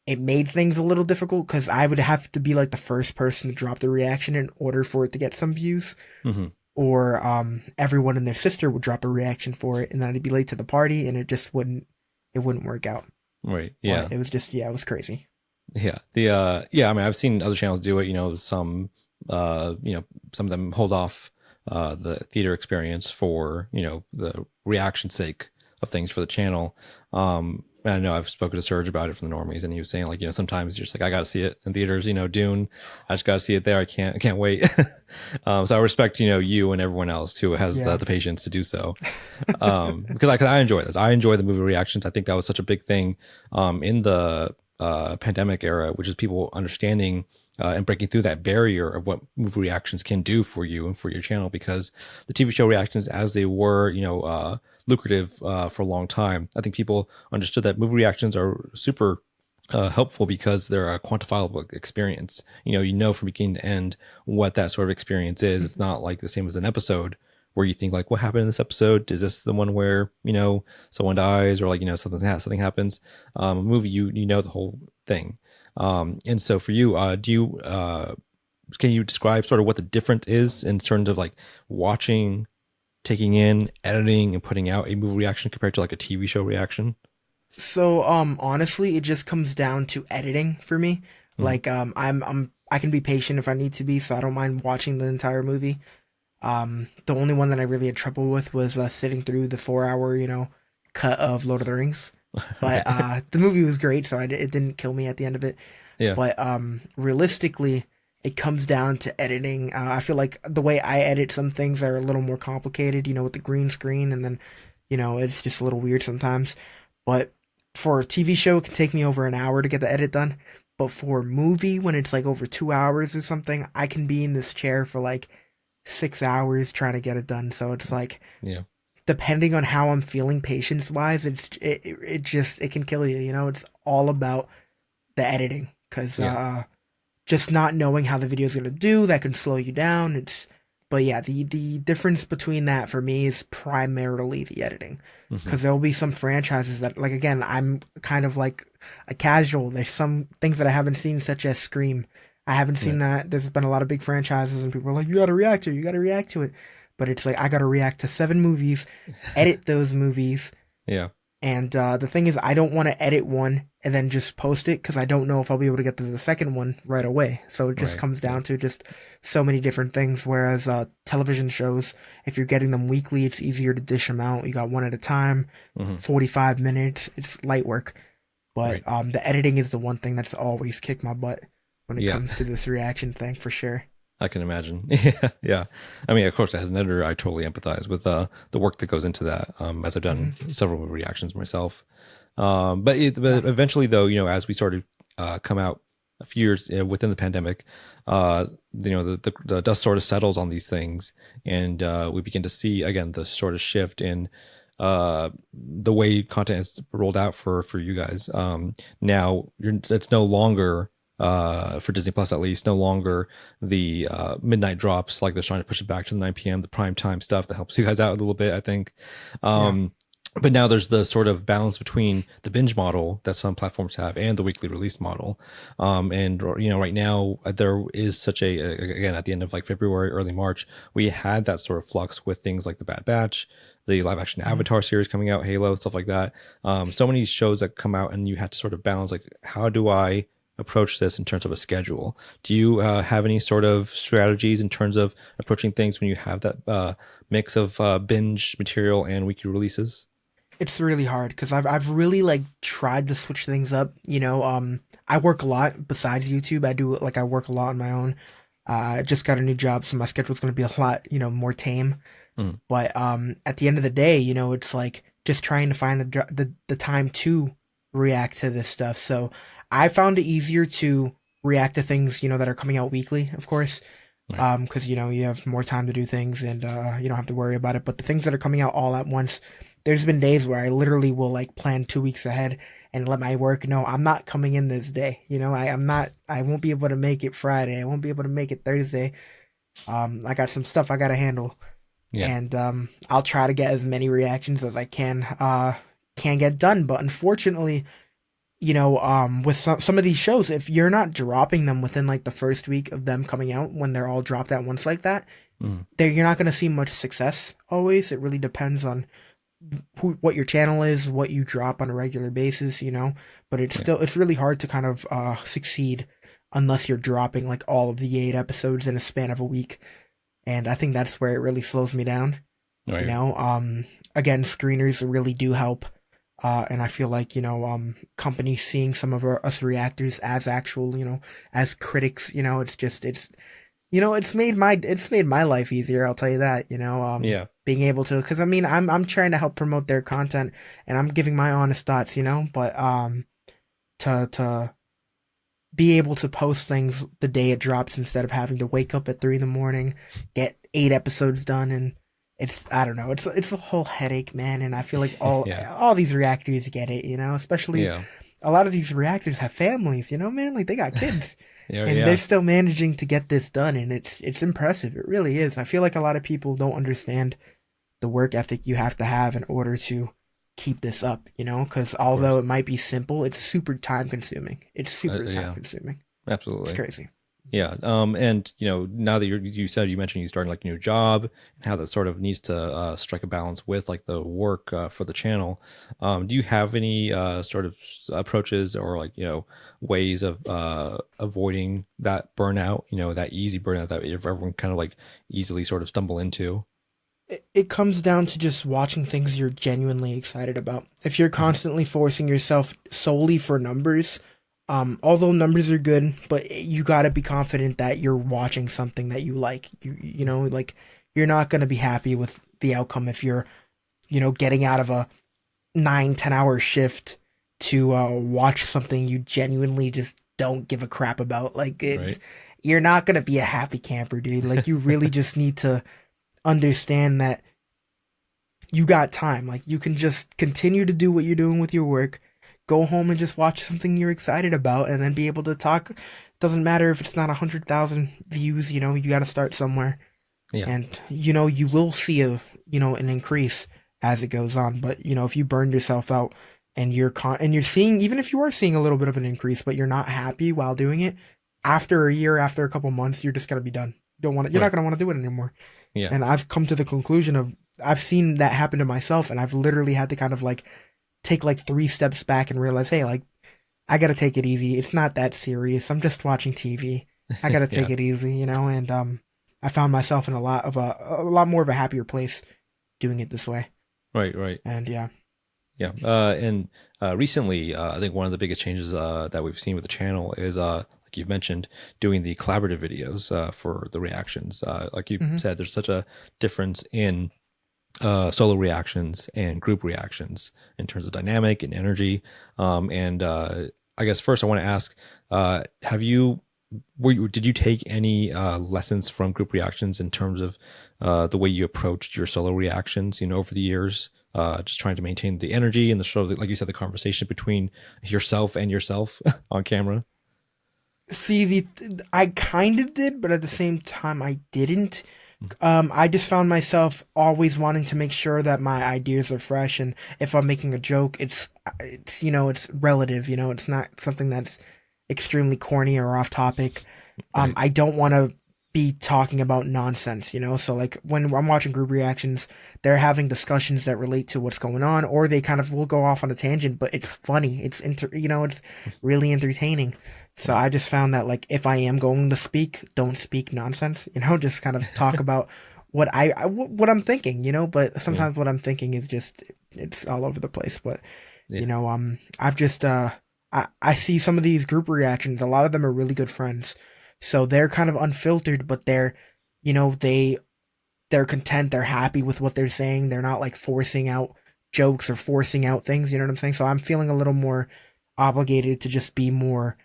it made things a little difficult because I would have to be, like, the first person to drop the reaction in order for it to get some views. Or everyone and their sister would drop a reaction for it, and then I'd be late to the party, and it wouldn't work out. Right. Yeah. But it was just, it was crazy. Yeah. I mean, I've seen other channels do it. Some of them hold off the theater experience for the reaction sake of things for the channel. And I know I've spoken to Serge about it from the normies, and he was saying like sometimes you're just like, I gotta see it in theaters, Dune, I just gotta see it there, I can't wait. So I respect you and everyone else who has the patience to do so, because I enjoy this. I enjoy the movie reactions. I think that was such a big thing in the pandemic era, which is people understanding and breaking through that barrier of what movie reactions can do for you and for your channel, because the TV show reactions, as they were, lucrative for a long time, I think people understood that movie reactions are super helpful because they're a quantifiable experience. From beginning to end what that sort of experience is. It's not like the same as an episode where you think like, what happened in this episode? Is this the one where, someone dies or like, something happens? A movie, the whole thing. And so for you, can you describe sort of what the difference is in terms of like watching, taking in, editing, and putting out a movie reaction compared to like a TV show reaction? So, honestly, it just comes down to editing for me. Like, I can be patient if I need to be, so I don't mind watching the entire movie. The only one that I really had trouble with was sitting through the 4 hour, cut of Lord of the Rings. But Right. the movie was great, so it didn't kill me at the end of it. Yeah. But realistically, it comes down to editing. I feel like the way I edit some things are a little more complicated, with the green screen, and then, it's just a little weird sometimes. But for a TV show, it can take me over an hour to get the edit done. But for a movie, when it's like over 2 hours or something, I can be in this chair for like 6 hours trying to get it done. So it's like, Yeah. depending on how I'm feeling patience wise, it can kill you. It's all about the editing, because Yeah. just not knowing how the video is gonna do that can slow you down. But yeah, the difference between that for me is primarily the editing, Hmm. because there will be some franchises that, like, again, I'm kind of like a casual. There's some things that I haven't seen, such as Scream. I haven't seen Right. that. There's been a lot of big franchises, and people are like, "You gotta react to it. You gotta react to it." But it's like I gotta react to 7 movies, edit those movies, Yeah. and the thing is, I don't want to edit one and then just post it, because I don't know if I'll be able to get to the second one right away. So it just Right. comes Yeah. down to just so many different things. Whereas television shows, if you're getting them weekly, it's easier to dish them out. You got one at a time, Hmm. 45 minutes. It's light work. But Right. the editing is the one thing that's always kicked my butt when it Yeah. comes to this reaction thing, for sure. I can imagine. Yeah, yeah. I mean, of course, as an editor, I totally empathize with the work that goes into that. As I've done several reactions myself. But eventually, though, as we started come out a few years within the pandemic, the dust sort of settles on these things, and we begin to see again the sort of shift in the way content is rolled out for you guys. Now it's no longer for Disney Plus, at least, no longer the midnight drops. Like they're trying to push it back to the 9 p.m. the prime time stuff that helps you guys out a little bit, I think. Yeah. But now there's the sort of balance between the binge model that some platforms have and the weekly release model. And right now there is such again, at the end of like February, early March, we had that sort of flux with things like the Bad Batch, the live action Avatar series coming out, Halo, stuff like that. So many shows that come out, and you had to sort of balance, like, how do I approach this in terms of a schedule? Do you have any sort of strategies in terms of approaching things when you have that mix of binge material and weekly releases? It's really hard, because I've really like tried to switch things up. I work a lot besides YouTube. I work a lot on my own. I just got a new job, so my schedule's gonna be a lot, more tame. Mm. But at the end of the day, it's like just trying to find the time to react to this stuff. So I found it easier to react to things, that are coming out weekly, of course. Right. Because you have more time to do things, and you don't have to worry about it. But the things that are coming out all at once, there's been days where I literally will like plan 2 weeks ahead and let my work know I'm not coming in this day. I won't be able to make it Friday. I won't be able to make it Thursday. I got some stuff I gotta handle, Yeah. and I'll try to get as many reactions as I can get done. But unfortunately, with some of these shows, if you're not dropping them within like the first week of them coming out, when they're all dropped at once like that, Mm. you're not going to see much success always. It really depends on what your channel is, what you drop on a regular basis, but Right. it's really hard to kind of succeed unless you're dropping like all of the 8 episodes in a span of a week. And I think that's where it really slows me down. Right. Again, screeners really do help. And I feel like, companies seeing some of us reactors as actual, as critics, it's made my life easier. I'll tell you that, Yeah. being able to, cause I mean, I'm trying to help promote their content, and I'm giving my honest thoughts, but, to be able to post things the day it drops, instead of having to wake up at 3 in the morning, get 8 episodes done, and I don't know, it's a whole headache, man. And I feel like Yeah. all these reactors get it, especially Yeah. a lot of these reactors have families, man, like they got kids, Yeah. and Yeah. they're still managing to get this done, and it's impressive. It really is. I feel like a lot of people don't understand the work ethic you have to have in order to keep this up, because Of course. although it might be simple, it's super time consuming. It's super Yeah. time consuming. It's Absolutely. crazy. Yeah. And now that you mentioned you started like a new job and how that sort of needs to strike a balance with like the work for the channel. Do you have any sort of approaches or like, ways of avoiding that burnout, that easy burnout that everyone kind of like easily sort of stumble into? It comes down to just watching things you're genuinely excited about. If you're Mhm. constantly forcing yourself solely for numbers, although numbers are good, but you got to be confident that you're watching something that you like. Like you're not going to be happy with the outcome if you're, getting out of a 9-10 hour shift to watch something you genuinely just don't give a crap about. Like Right. you're not going to be a happy camper, dude. Like you really just need to understand that you got time. Like you can just continue to do what you're doing with your work, go home and just watch something you're excited about, and then be able to talk. Doesn't matter if it's not 100,000 views. You got to start somewhere, Yeah. and you will see an increase as it goes on. But if you burn yourself out and you're seeing, even if you are seeing a little bit of an increase, but you're not happy while doing it, after a year, after a couple months, you're just gonna be done. You don't want it. You're not Right. gonna want to do it anymore. Yeah. And I've come to the conclusion of I've seen that happen to myself, and I've literally had to kind of like take like 3 steps back and realize, hey, like I gotta take it easy. It's not that serious. I'm just watching TV. I gotta Yeah. take it easy, and I found myself in a lot more of a happier place doing it this way. Right. Right. And yeah, Yeah. And recently, I think one of the biggest changes that we've seen with the channel is, like you've mentioned, doing the collaborative videos for the reactions. Like you hmm said, there's such a difference in solo reactions and group reactions in terms of dynamic and energy. And I guess first I want to ask, have you did you take any lessons from group reactions in terms of the way you approached your solo reactions, over the years, just trying to maintain the energy and the show, like you said, the conversation between yourself and yourself on camera? see I kind of did, but at the same time I didn't. Mhm. I just found myself always wanting to make sure that my ideas are fresh, and if I'm making a joke, it's relative. It's not something that's extremely corny or off topic. Right. I don't want to be talking about nonsense. So like when I'm watching group reactions, they're having discussions that relate to what's going on, or they kind of will go off on a tangent, but it's funny. It's really entertaining. So Yeah. I just found that like if I am going to speak, don't speak nonsense. Just kind of talk about what I'm thinking. But Yeah. sometimes what I'm thinking is just it's all over the place. But Yeah. I've just I see some of these group reactions. A lot of them are really good friends, so they're kind of unfiltered, but they're content. They're happy with what they're saying. They're not like forcing out jokes or forcing out things. You know what I'm saying? So I'm feeling a little more obligated to just be more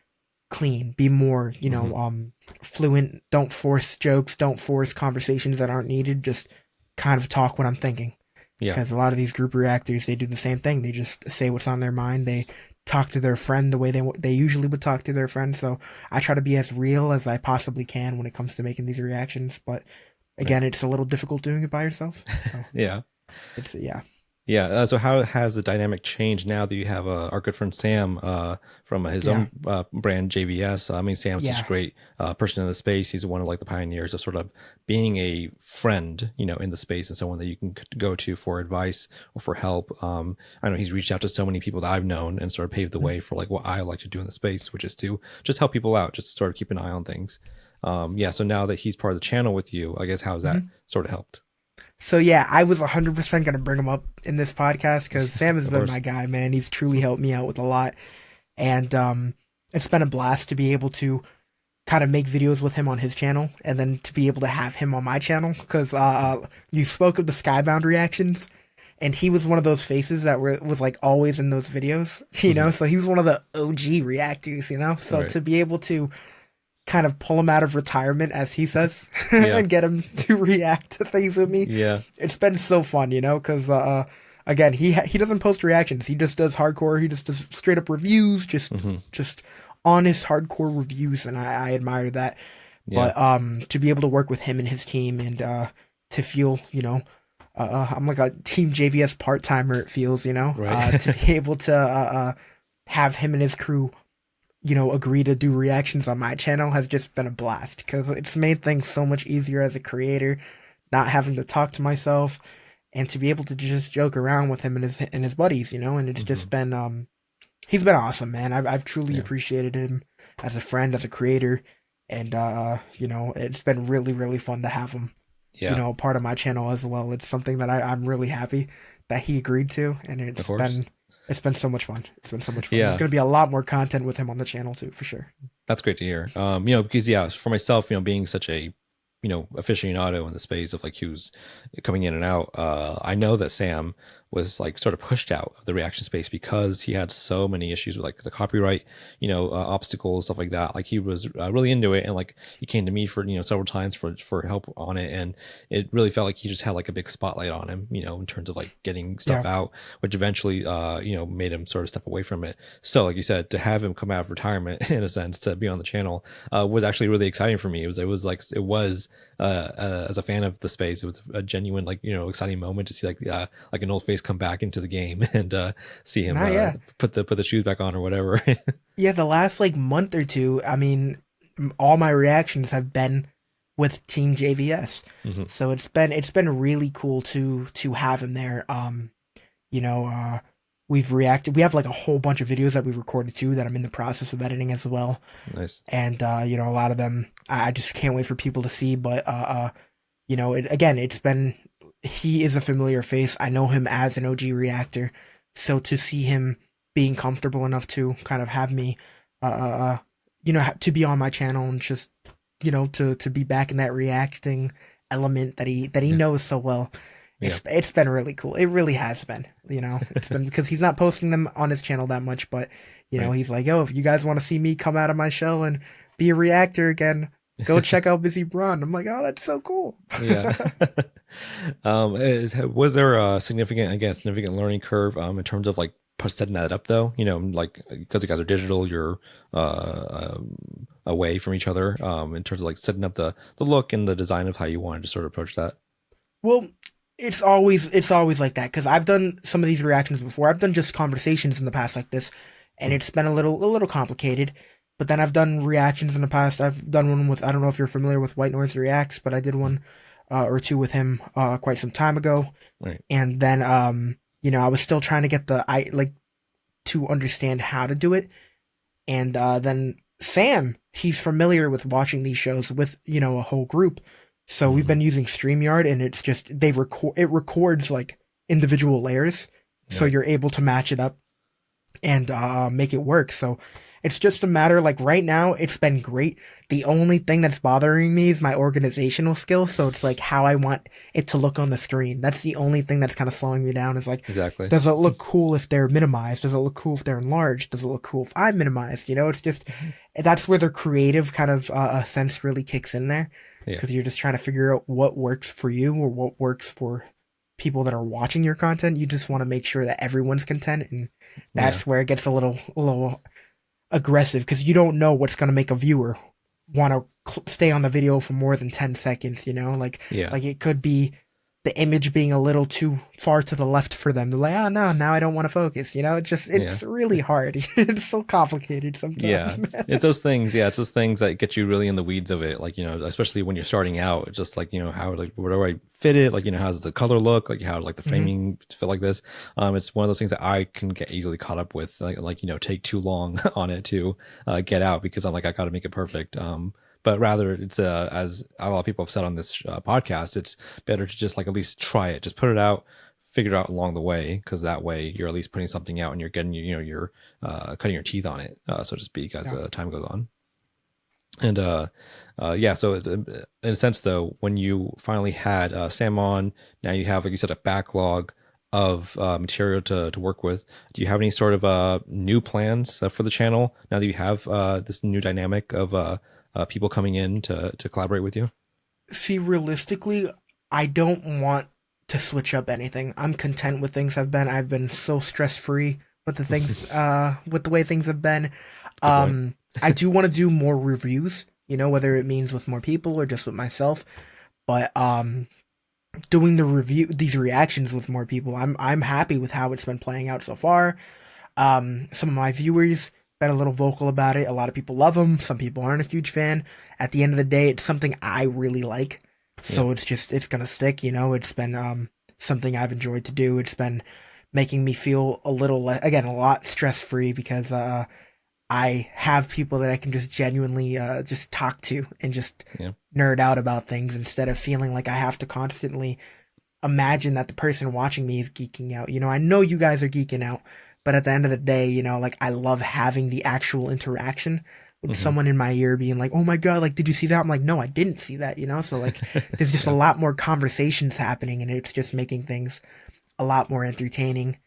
clean, be more, Hmm. fluent. Don't force jokes, don't force conversations that aren't needed. Just kind of talk what I'm thinking. Yeah. Because a lot of these group reactors, they do the same thing. They just say what's on their mind. They talk to their friend the way they usually would talk to their friend. So I try to be as real as I possibly can when it comes to making these reactions. But Right. again, it's a little difficult doing it by yourself. So Yeah. yeah. Yeah. So how has the dynamic changed now that you have our good friend Sam from his Yeah. own brand JVS? I mean, Sam's such a Yeah. great person in the space. He's one of like the pioneers of sort of being a friend, in the space and someone that you can go to for advice or for help. I know he's reached out to so many people that I've known and sort of paved the way for like what I like to do in the space, which is to just help people out, just sort of keep an eye on things. Yeah. So now that he's part of the channel with you, I guess how's that Mhm. sort of helped? So yeah, I was 100% gonna bring him up in this podcast because Sam has Of been course. my guy, man. He's truly helped me out with a lot, and it's been a blast to be able to kind of make videos with him on his channel, and then to be able to have him on my channel. Because you spoke of the Skybound reactions, and he was one of those faces that was like always in those videos, Mhm. So he was one of the OG reactors, So Right. to be able to kind of pull him out of retirement, as he says, Yeah. and get him to react to things with me, Yeah. it's been so fun, because again, he doesn't post reactions. He just does hardcore. He just does straight up reviews, Hmm. just honest hardcore reviews, and I admire that. Yeah. But to be able to work with him and his team, and to feel, I'm like a Team JVS part timer. It feels, Right. to be able to have him and his crew, agree to do reactions on my channel has just been a blast because it's made things so much easier as a creator, not having to talk to myself and to be able to just joke around with him and his buddies, and it's Hmm. just been he's been awesome, man. I've truly Yeah. appreciated him as a friend, as a creator, and it's been really, really fun to have him, Yeah. part of my channel as well. It's something that I'm really happy that he agreed to, and Of course. it's been so much fun. It's been so much fun. There's Yeah. gonna be a lot more content with him on the channel too, for sure. That's great to hear. Because for myself, being such a aficionado in the space of like who's coming in and out, I know that Sam was like sort of pushed out of the reaction space because he had so many issues with like the copyright, obstacles, stuff like that. Like he was really into it, and like he came to me for several times for help on it, and it really felt like he just had like a big spotlight on him, in terms of like getting stuff Yeah, out, which eventually made him sort of step away from it. So like you said, to have him come out of retirement in a sense to be on the channel was actually really exciting for me. It was as a fan of the space, it was a genuine like exciting moment to see like an old face come back into the game and see him nah, yeah, put the shoes back on or whatever. yeah. The last like month or two, I mean, all my reactions have been with Team JVS, Hmm. so it's been really cool to have him there. You know, we've reacted. We have like a whole bunch of videos that we've recorded too that I'm in the process of editing as well. Nice. And a lot of them I just can't wait for people to see. But it's been he is a familiar face. I know him as an OG reactor, so to see him being comfortable enough to kind of have me, to be on my channel and just to be back in that reacting element that he Yeah. knows so well. Yeah. It's been really cool. It really has been. It's been because he's not posting them on his channel that much, but Right. he's like, "Yo, if you guys want to see me come out of my shell and be a reactor again, go check out BizzyBron." I'm like, "Oh, that's so cool." Yeah. Was there a significant learning curve in terms of like setting that up though? Like because you guys are digital, you're away from each other. In terms of like setting up the look and the design of how you wanted to sort of approach that. Well, it's always like that because I've done some of these reactions before. I've done just conversations in the past like this, and it's been a little complicated. But then I've done reactions in the past. I've done one with I don't know if you're familiar with White Noise Reacts, but I did one or two with him quite some time ago. Right. And then I was still trying to get to understand how to do it. And then Sam, he's familiar with watching these shows with a whole group. So we've Mhm. been using StreamYard, and it's just it records like individual layers, so Yeah. you're able to match it up and make it work. So it's just a matter like right now it's been great. The only thing that's bothering me is my organizational skills. So it's like how I want it to look on the screen. That's the only thing that's kind of slowing me down. Is like, Exactly. does it look cool if they're minimized? Does it look cool if they're enlarged? Does it look cool if I'm minimized? It's just that's where the creative kind of sense really kicks in there Yeah. because you're just trying to figure out what works for you or what works for people that are watching your content. You just want to make sure that everyone's content, and that's where it gets a little aggressive because you don't know what's going to make a viewer want to stay on the video for more than 10 seconds, like Yeah. it could be the image being a little too far to the left for them. They're like, oh no, now I don't want to focus. It's really hard. It's so complicated sometimes. Yeah, Man. it's those things. Yeah, it's those things that get you really in the weeds of it. Like, especially when you're starting out, it's just like, how, like, where do I fit it? Like, how's the color look? Like, how, like, the framing fit like this? It's one of those things that I can get easily caught up with, take too long on it to get out because I'm like, I got to make it perfect. But rather, it's as a lot of people have said on this podcast, it's better to just like at least try it, just put it out, figure it out along the way, because that way you're at least putting something out and you're getting you're cutting your teeth on it, so to speak, as time goes on. And so in a sense, though, when you finally had Sam on, now you have, like you said, a backlog of material to work with. Do you have any sort of new plans for the channel now that you have this new dynamic of people coming in to collaborate with you? See, realistically, I don't want to switch up anything. I'm content with things I've been so stress free with the things with the way things have been. I do want to do more reviews, whether it means with more people or just with myself. But doing these reactions with more people, I'm happy with how it's been playing out so far. Some of my viewers been a little vocal about it. A lot of people love them. Some people aren't a huge fan. At the end of the day, it's something I really like. Yeah. So it's gonna stick, you know. It's been something I've enjoyed to do. It's been making me feel a little again a lot stress free because I have people that I can just genuinely just talk to and just Yeah. nerd out about things instead of feeling like I have to constantly imagine that the person watching me is geeking out. You know, I know you guys are geeking out, but at the end of the day, you know, like I love having the actual interaction with someone in my ear being like, "Oh my God, like did you see that?" I'm like, "No, I didn't see that," you know? So like there's just a lot more conversations happening and it's just making things a lot more entertaining.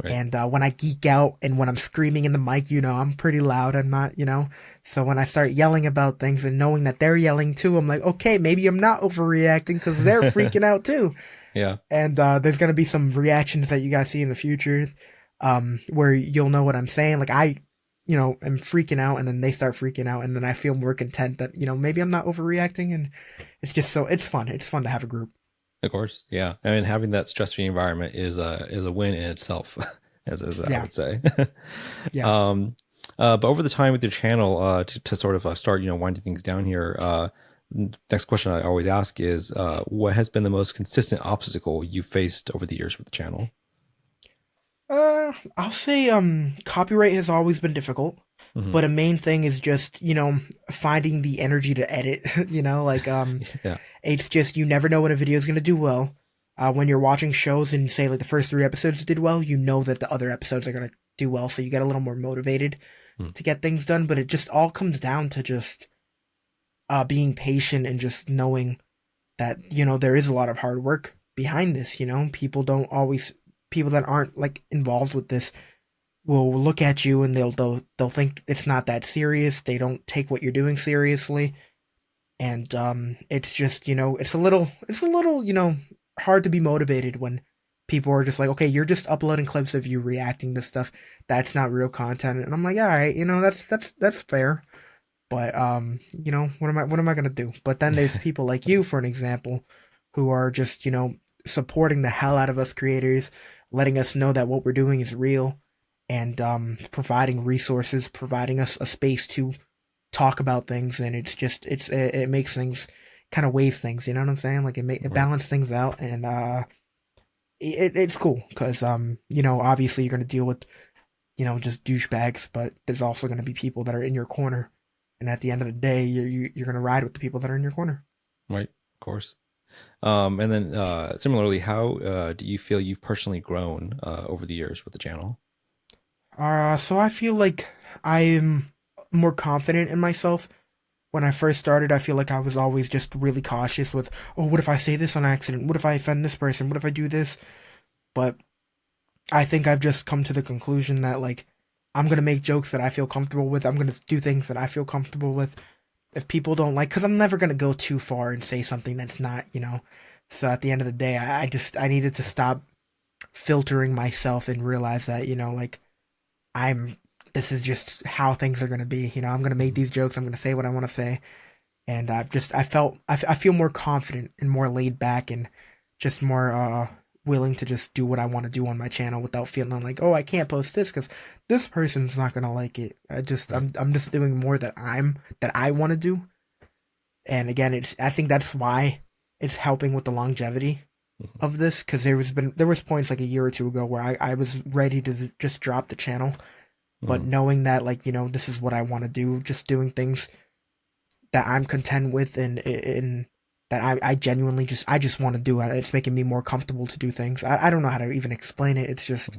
Right. And when I geek out and when I'm screaming in the mic, you know, I'm pretty loud. I'm not, you know. So when I start yelling about things and knowing that they're yelling too, I'm like, okay, maybe I'm not overreacting because they're freaking out too. Yeah. And there's gonna be some reactions that you guys see in the future, where you'll know what I'm saying. Like I, you know, am freaking out, and then they start freaking out, and then I feel more content that you know maybe I'm not overreacting, and it's just so it's fun. It's fun to have a group. Of course, yeah. I mean, having that stress-free environment is a win in itself, as I would say. Yeah. But over the time with your channel, to sort of start, you know, winding things down here. Next question I always ask is, what has been the most consistent obstacle you faced over the years with the channel? I'll say copyright has always been difficult, but a main thing is just, you know, finding the energy to edit, you know, like Yeah. it's just you never know when a video is going to do well. When you're watching shows and say like the first 3 episodes did well, you know that the other episodes are going to do well, so you get a little more motivated to get things done, but it just all comes down to just being patient and just knowing that, you know, there is a lot of hard work behind this, you know. People that aren't like involved with this will look at you and they'll think it's not that serious. They don't take what you're doing seriously. And it's just, you know, it's a little, you know, hard to be motivated when people are just like, okay, you're just uploading clips of you reacting to stuff. That's not real content. And I'm like, all right, you know, that's fair. But you know, what am I gonna do? But then there's people like you, for an example, who are just, you know, supporting the hell out of us creators, letting us know that what we're doing is real, and providing resources, providing us a space to talk about things. And it's just it makes things kind of weighs things, you know what I'm saying? Like it balances things out, and it's cool because you know, obviously you're gonna deal with, you know, just douchebags, but there's also gonna be people that are in your corner, and at the end of the day, you're gonna ride with the people that are in your corner. Right, of course. And then similarly, how do you feel you've personally grown over the years with the channel? So I feel like I'm more confident in myself. When I first started, I feel like I was always just really cautious with, oh, what if I say this on accident? What if I offend this person? What if I do this? But I think I've just come to the conclusion that, like, I'm going to make jokes that I feel comfortable with. I'm going to do things that I feel comfortable with. If people don't like, because I'm never going to go too far and say something that's not, you know. So at the end of the day, I needed to stop filtering myself and realize that, you know, like, this is just how things are going to be. You know, I'm going to make these jokes. I'm going to say what I want to say. And I feel more confident and more laid back and just more willing to just do what I want to do on my channel without feeling like, oh, I can't post this because this person's not going to like it. I'm just doing more that I want to do. And again, I think that's why it's helping with the longevity of this, because there was points like a year or two ago where I was ready to just drop the channel. But knowing that, like, you know, this is what I want to do, just doing things that I'm content with and that I genuinely just want to do it. It's making me more comfortable to do things. I don't know how to even explain it. It's just,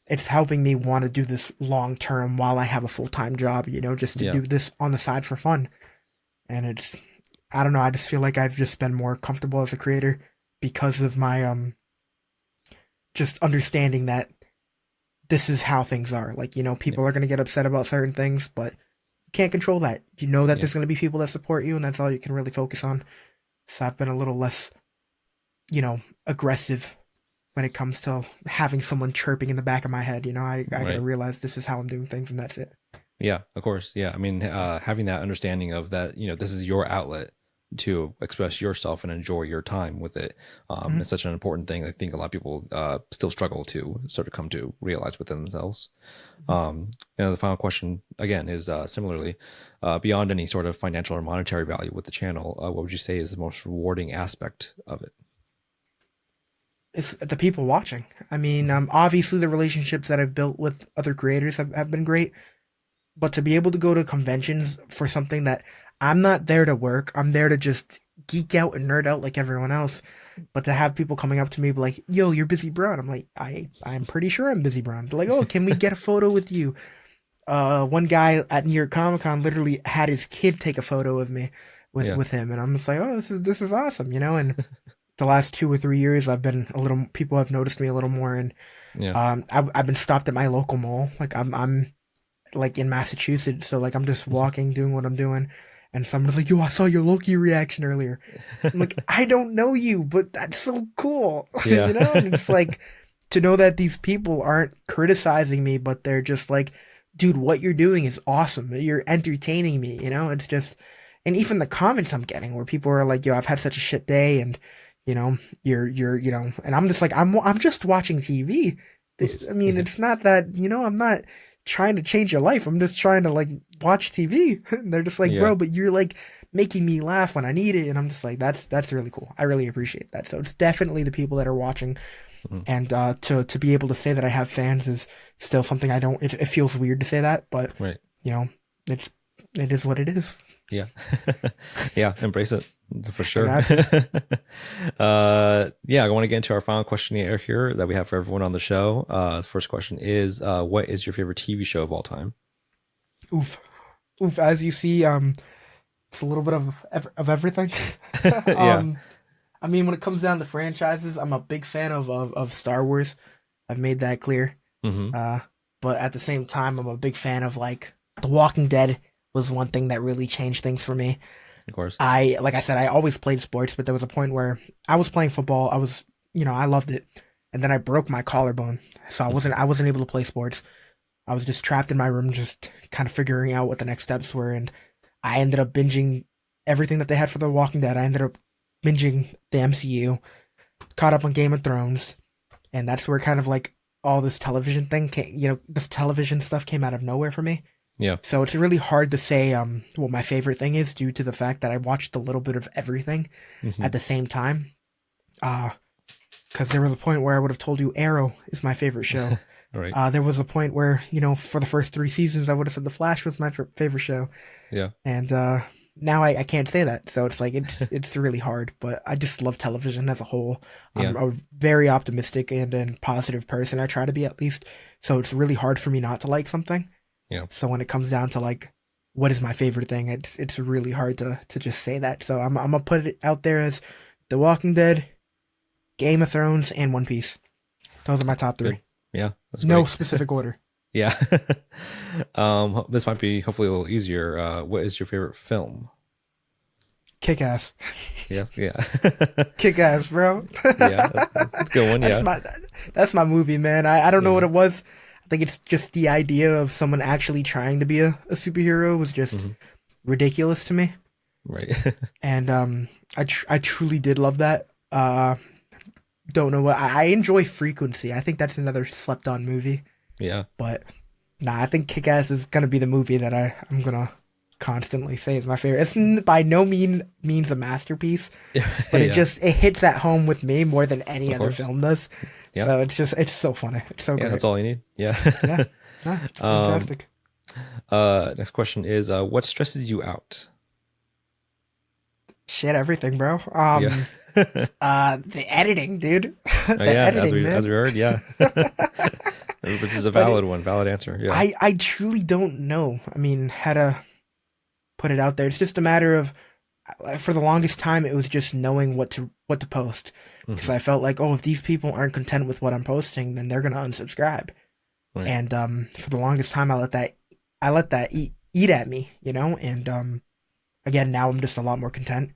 it's helping me want to do this long term while I have a full-time job, you know, just to do this on the side for fun. And I don't know, I just feel like I've just been more comfortable as a creator because of my just understanding that this is how things are. Like, you know, people are going to get upset about certain things, but you can't control that. You know that there's going to be people that support you, and that's all you can really focus on. So I've been a little less, you know, aggressive when it comes to having someone chirping in the back of my head. You know, I got to realize this is how I'm doing things, and that's it. Yeah, of course. Yeah. I mean, having that understanding of that, you know, this is your outlet to express yourself and enjoy your time with it. It's such an important thing. I think a lot of people still struggle to sort of come to realize within themselves. The final question again is similarly, beyond any sort of financial or monetary value with the channel, what would you say is the most rewarding aspect of it? It's the people watching. I mean, obviously the relationships that I've built with other creators have been great, but to be able to go to conventions for something that I'm not there to work, I'm there to just geek out and nerd out like everyone else. But to have people coming up to me like, "Yo, you're BizzyBron." I'm like, I'm pretty sure I'm BizzyBron. They're like, "Oh, can we get a photo with you?" One guy at New York Comic Con literally had his kid take a photo of me with him, and I'm just like, "Oh, this is awesome," you know. And the last 2 or 3 years, people have noticed me a little more, and I've been stopped at my local mall. Like I'm like in Massachusetts, so like I'm just walking, doing what I'm doing. And someone's like, "Yo, I saw your Loki reaction earlier." I'm like, "I don't know you, but that's so cool." Yeah. You know? And it's like, to know that these people aren't criticizing me, but they're just like, "Dude, what you're doing is awesome. You're entertaining me," you know? It's just, and even the comments I'm getting where people are like, "Yo, I've had such a shit day," and, you know, you're, you know, and I'm just like, I'm just watching TV. I mean, it's not that, you know, I'm not trying to change your life. I'm just trying to like watch TV. And they're just like, "Bro, but you're like making me laugh when I need it." And I'm just like, that's really cool. I really appreciate that. So it's definitely the people that are watching. And to be able to say that I have fans is still something I don't, it feels weird to say that, but you know, it is what it is. Yeah. Yeah, embrace it for sure. I want to get into our final questionnaire here that we have for everyone on the show. The first question is, what is your favorite TV show of all time? Oof. As you see, it's a little bit of everything. I mean, when it comes down to franchises, I'm a big fan of Star Wars. I've made that clear. But at the same time, I'm a big fan of like The Walking Dead was one thing that really changed things for me. Of course. Like I said, I always played sports, but there was a point where I was playing football. I loved it. And then I broke my collarbone. So I wasn't able to play sports. I was just trapped in my room, just kind of figuring out what the next steps were. And I ended up binging everything that they had for The Walking Dead. I ended up binging the MCU, caught up on Game of Thrones. And that's where kind of like all this television thing this television stuff came out of nowhere for me. Yeah. So it's really hard to say what my favorite thing is, due to the fact that I watched a little bit of everything at the same time. Because there was a point where I would have told you Arrow is my favorite show. Right. There was a point where, you know, for the first 3 seasons, I would have said The Flash was my favorite show. Yeah. And now I can't say that. So it's like, it's really hard. But I just love television as a whole. I'm a very optimistic and positive person. I try to be, at least. So it's really hard for me not to like something. Yeah. So when it comes down to like, what is my favorite thing, it's really hard to just say that. So I'm gonna put it out there as The Walking Dead, Game of Thrones, and One Piece. Those are my top 3. Good. Yeah. That's no great. specific order. Yeah. This might be hopefully a little easier. What is your favorite film? Kick-Ass. Yeah. Kick-Ass, bro. Yeah, that's a good one. Yeah. That's my movie, man. I don't know what it was. I think it's just the idea of someone actually trying to be a superhero was just ridiculous to me. Right. And I truly did love that. Don't know what I enjoy Frequency. I think that's another slept on movie. Yeah. But I think Kick-Ass is gonna be the movie that I'm gonna constantly say is my favorite. It's by no means a masterpiece, but it hits at home with me more than any other film does. Yeah. So it's so funny. It's so great. That's all you need. Yeah. Yeah. It's fantastic. Next question is, what stresses you out? Shit, everything, bro. The editing, dude. Editing, as we heard, yeah. Which is a valid answer. Yeah. I truly don't know. I mean, how to put it out there. It's just a matter of, for the longest time, it was just knowing what to post. Because I felt like, if these people aren't content with what I'm posting, then they're gonna unsubscribe. Right. And for the longest time, I let that eat at me, you know. And again, now I'm just a lot more content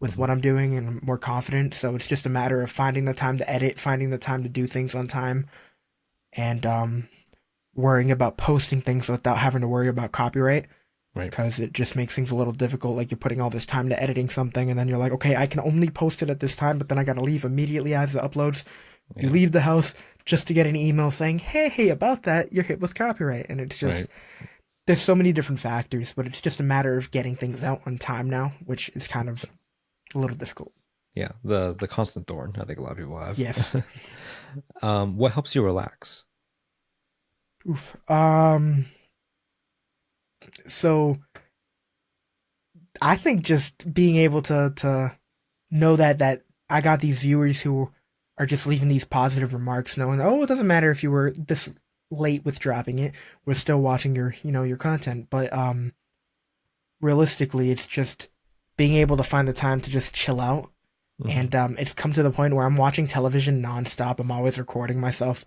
with what I'm doing and more confident. So it's just a matter of finding the time to edit, finding the time to do things on time, and worrying about posting things without having to worry about copyright. Right. because it just makes things a little difficult. Like you're putting all this time to editing something, and then you're like, okay, I can only post it at this time, but then I gotta leave immediately as it uploads. You Yeah. leave the house just to get an email saying, hey, about that, you're hit with copyright. And it's just, there's so many different factors, but it's just a matter of getting things out on time now, which is kind of a little difficult. Yeah. The constant thorn, I think a lot of people have. Yes. What helps you relax? Oof. So I think just being able to know that I got these viewers who are just leaving these positive remarks, knowing, oh, it doesn't matter if you were this late with dropping it, we're still watching your content. But realistically, it's just being able to find the time to just chill out. Mm-hmm. And it's come to the point where I'm watching television nonstop. I'm always recording myself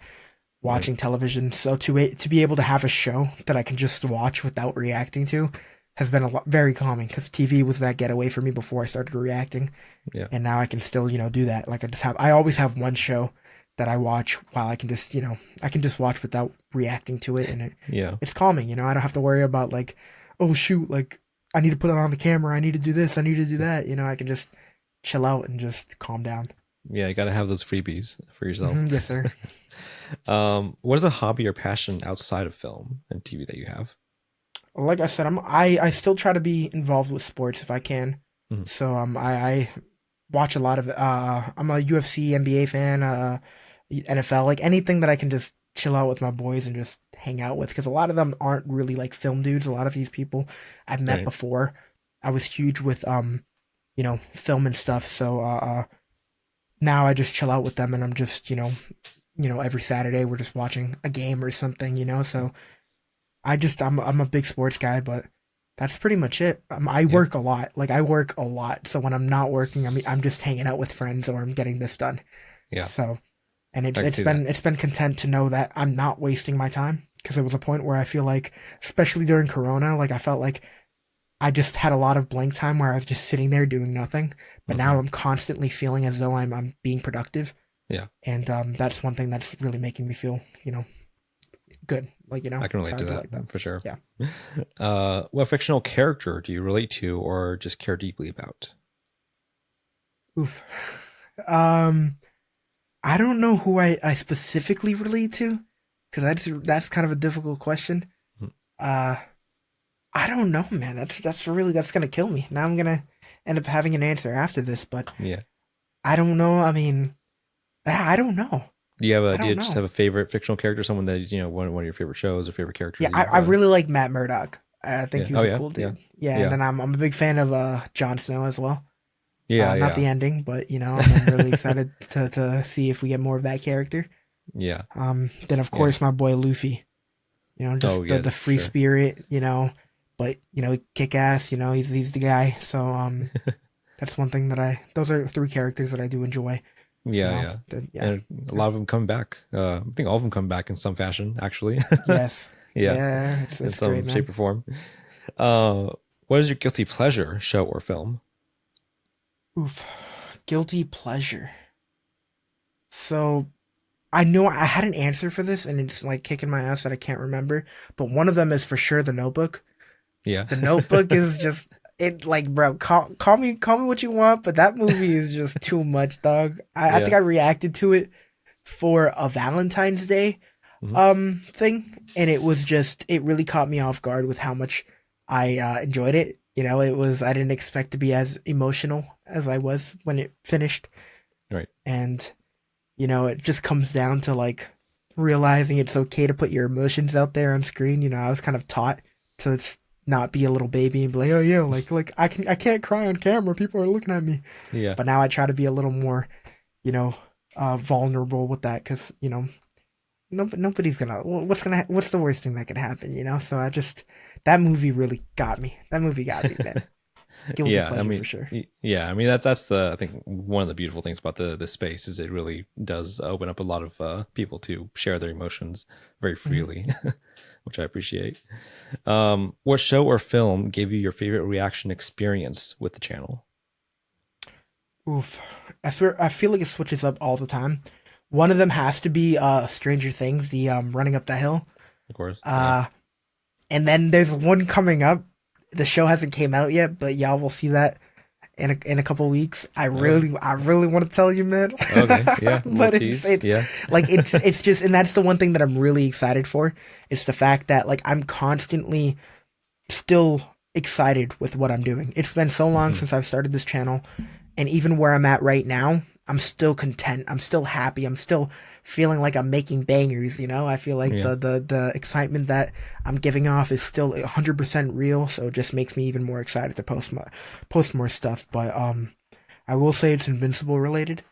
watching television. So to be able to have a show that I can just watch without reacting to has been very calming, because TV was that getaway for me before I started reacting. Yeah. And now I can still, do that. Like I always have one show that I watch while I can just, I can just watch without reacting to it. And it's calming, I don't have to worry about like, oh shoot, like I need to put it on the camera. I need to do this. I need to do that. I can just chill out and just calm down. Yeah. You got to have those freebies for yourself. Mm-hmm, yes, sir. What is a hobby or passion outside of film and TV that you have? Like I said, I still try to be involved with sports if I can. Mm-hmm. So I watch a lot of I'm a UFC, NBA fan, NFL, like anything that I can just chill out with my boys and just hang out with, because a lot of them aren't really like film dudes. A lot of these people I've met before. I was huge with film and stuff. So now I just chill out with them, and I'm just every Saturday we're just watching a game or something. So I'm a big sports guy, but that's pretty much it. I work a lot. Like I work a lot. So when I'm not working, I'm just hanging out with friends, or I'm getting this done. Yeah. So, and it's been content to know that I'm not wasting my time, because there was a point where I feel like, especially during Corona, like I felt like I just had a lot of blank time where I was just sitting there doing nothing. But now I'm constantly feeling as though I'm being productive. Yeah. And that's one thing that's really making me feel, good. Like, I can relate to that, for sure. Yeah. What fictional character do you relate to or just care deeply about? Oof. I don't know who I specifically relate to, because that's kind of a difficult question. I don't know, man. That's gonna kill me. Now I'm gonna end up having an answer after this, but yeah, I don't know. I mean, I don't know. Do you just have a favorite fictional character, someone that one of your favorite shows or favorite characters? Yeah, I really like Matt Murdock. I think he's a cool dude. Yeah. And then I'm a big fan of Jon Snow as well. Yeah, not the ending, but I'm really excited to see if we get more of that character. Yeah. Then of course my boy Luffy. The free spirit. But kick ass. He's the guy. So that's one thing those are 3 characters that I do enjoy. Yeah. And a lot of them come back. I think all of them come back in some fashion, actually. Yes. Yeah. It's in some great, shape or form. What is your guilty pleasure, show or film? Oof. Guilty pleasure. So I know I had an answer for this, and it's like kicking my ass that I can't remember. But one of them is for sure The Notebook. Yeah. The Notebook is just bro, call me what you want, but that movie is just too much, dog. I think I reacted to it for a Valentine's Day thing, and it really caught me off guard with how much I enjoyed it. I didn't expect to be as emotional as I was when it finished. Right. And it just comes down to like realizing it's okay to put your emotions out there on screen. I was kind of taught to not be a little baby and be like, oh yeah, like I can't cry on camera, people are looking at me. Yeah. But now I try to be a little more, vulnerable with that, because nobody's gonna. What's the worst thing that could happen? So that movie really got me. That movie got me, man. Guilty pleasure for sure. Yeah, I mean that's I think one of the beautiful things about the space is it really does open up a lot of people to share their emotions very freely, which I appreciate. What show or film gave you your favorite reaction experience with the channel? Oof, I swear I feel like it switches up all the time. One of them has to be Stranger Things, the running up the hill. Of course. And then there's one coming up. the show hasn't came out yet, but y'all will see that in a couple weeks. I really want to tell you, man. Okay, yeah. But it's yeah. like it's just, and that's the one thing that I'm really excited for. It's the fact that like I'm constantly still excited with what I'm doing. It's been so long since I've started this channel, and even where I'm at right now, I'm still content. I'm still happy. I'm still feeling like I'm making bangers, you know? I feel like the excitement that I'm giving off is still 100% real, so it just makes me even more excited to post more stuff. But I will say it's Invincible related.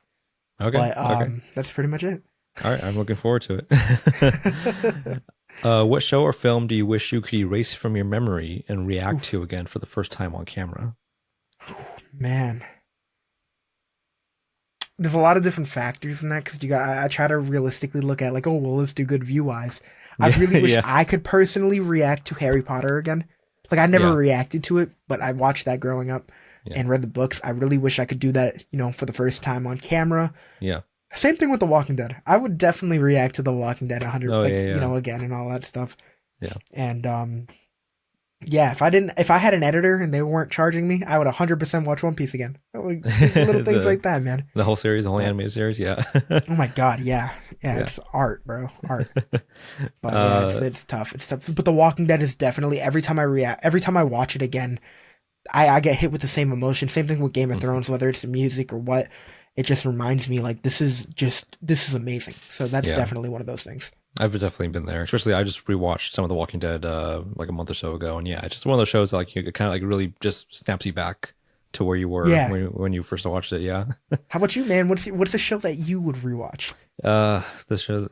Okay. But that's pretty much it. All right, I'm looking forward to it. What show or film do you wish you could erase from your memory and react to again for the first time on camera? Man. There's a lot of different factors in that, because I try to realistically look at like, oh, well, let's do good view wise. I really wish I could personally react to Harry Potter again. Like, I never reacted to it, but I watched that growing up and read the books. I really wish I could do that, you know, for the first time on camera. Yeah. Same thing with The Walking Dead. I would definitely react to The Walking Dead 100, you know, again and all that stuff. Yeah. And yeah, if I had an editor and they weren't charging me, I would 100% watch One Piece again. Like, little things like that, man. The whole series, the whole animated series, yeah. Oh my god, yeah, it's art, bro, art. But yeah, it's tough. It's tough. But The Walking Dead is definitely, every time I watch it again, I get hit with the same emotion. Same thing with Game of Thrones, whether it's the music or what. It just reminds me like this is amazing. So that's definitely one of those things. I've definitely been there. Especially, I just rewatched some of The Walking Dead like a month or so ago, and it's just one of those shows that like it kind of like really just snaps you back to where you were when you first watched it. Yeah. How about you, man? What's a show that you would rewatch? The show.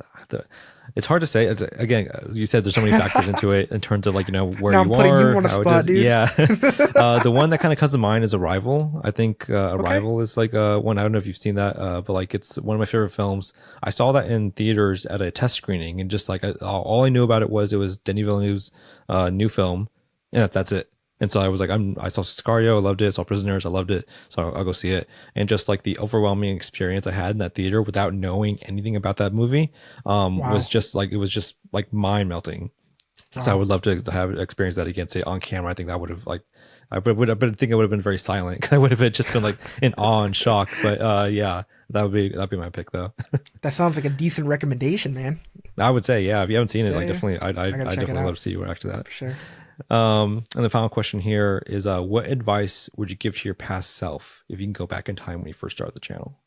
It's hard to say. It's, again, you said there's so many factors into it in terms of like, you know, where I'm putting you on a spot, dude. Yeah. The one that kind of comes to mind is Arrival. I think Arrival is like one. I don't know if you've seen that, but like it's one of my favorite films. I saw that in theaters at a test screening, and just like all I knew about it was Denis Villeneuve's new film, and that's it. And so I was like, I saw Sicario, I loved it. I saw Prisoners, I loved it. So I'll go see it. And just like the overwhelming experience I had in that theater without knowing anything about that movie was just like, it was just like mind melting. Wow. So I would love to have experienced that again, say on camera. I think that would have like, I would have been very silent, because I would have just been like in awe and shock. But yeah, that'd be my pick though. That sounds like a decent recommendation, man. I would say, yeah, if you haven't seen it, definitely, I definitely love to see you react to that. For sure. And the final question here is, what advice would you give to your past self if you can go back in time when you first started the channel?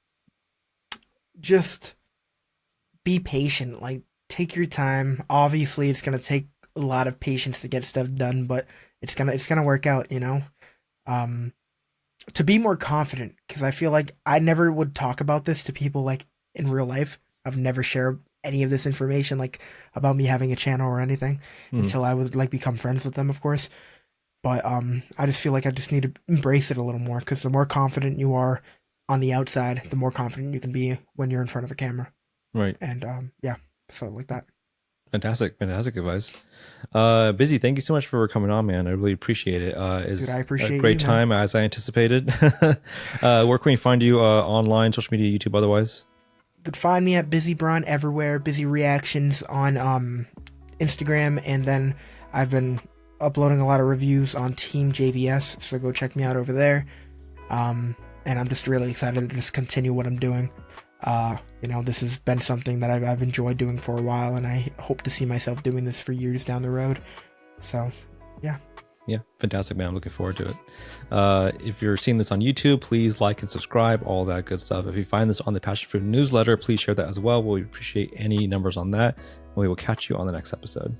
Just be patient. Like, take your time. Obviously, it's gonna take a lot of patience to get stuff done, but it's gonna work out, you know. To be more confident, because I feel like I never would talk about this to people like in real life. I've never shared any of this information like about me having a channel or anything until I would like become friends with them, of course. But I just feel like I just need to embrace it a little more, because the more confident you are on the outside, the more confident you can be when you're in front of a camera. Right. And yeah, so like that. Fantastic advice. Bizzy, thank you so much for coming on, man. I really appreciate it. It's I appreciate a great time, as I anticipated. Where can we find you online, social media, YouTube, otherwise? You could find me at BizzyBron everywhere, Bizzy Reactions on Instagram, and then I've been uploading a lot of reviews on Team JVS, so go check me out over there. And I'm just really excited to just continue what I'm doing. You know, this has been something that I've enjoyed doing for a while, and I hope to see myself doing this for years down the road. So, yeah. Yeah, fantastic, man. I'm looking forward to it. If you're seeing this on YouTube, please like and subscribe, all that good stuff. If you find this on the Passion Fruit newsletter, please share that as well. We appreciate any numbers on that. And we will catch you on the next episode.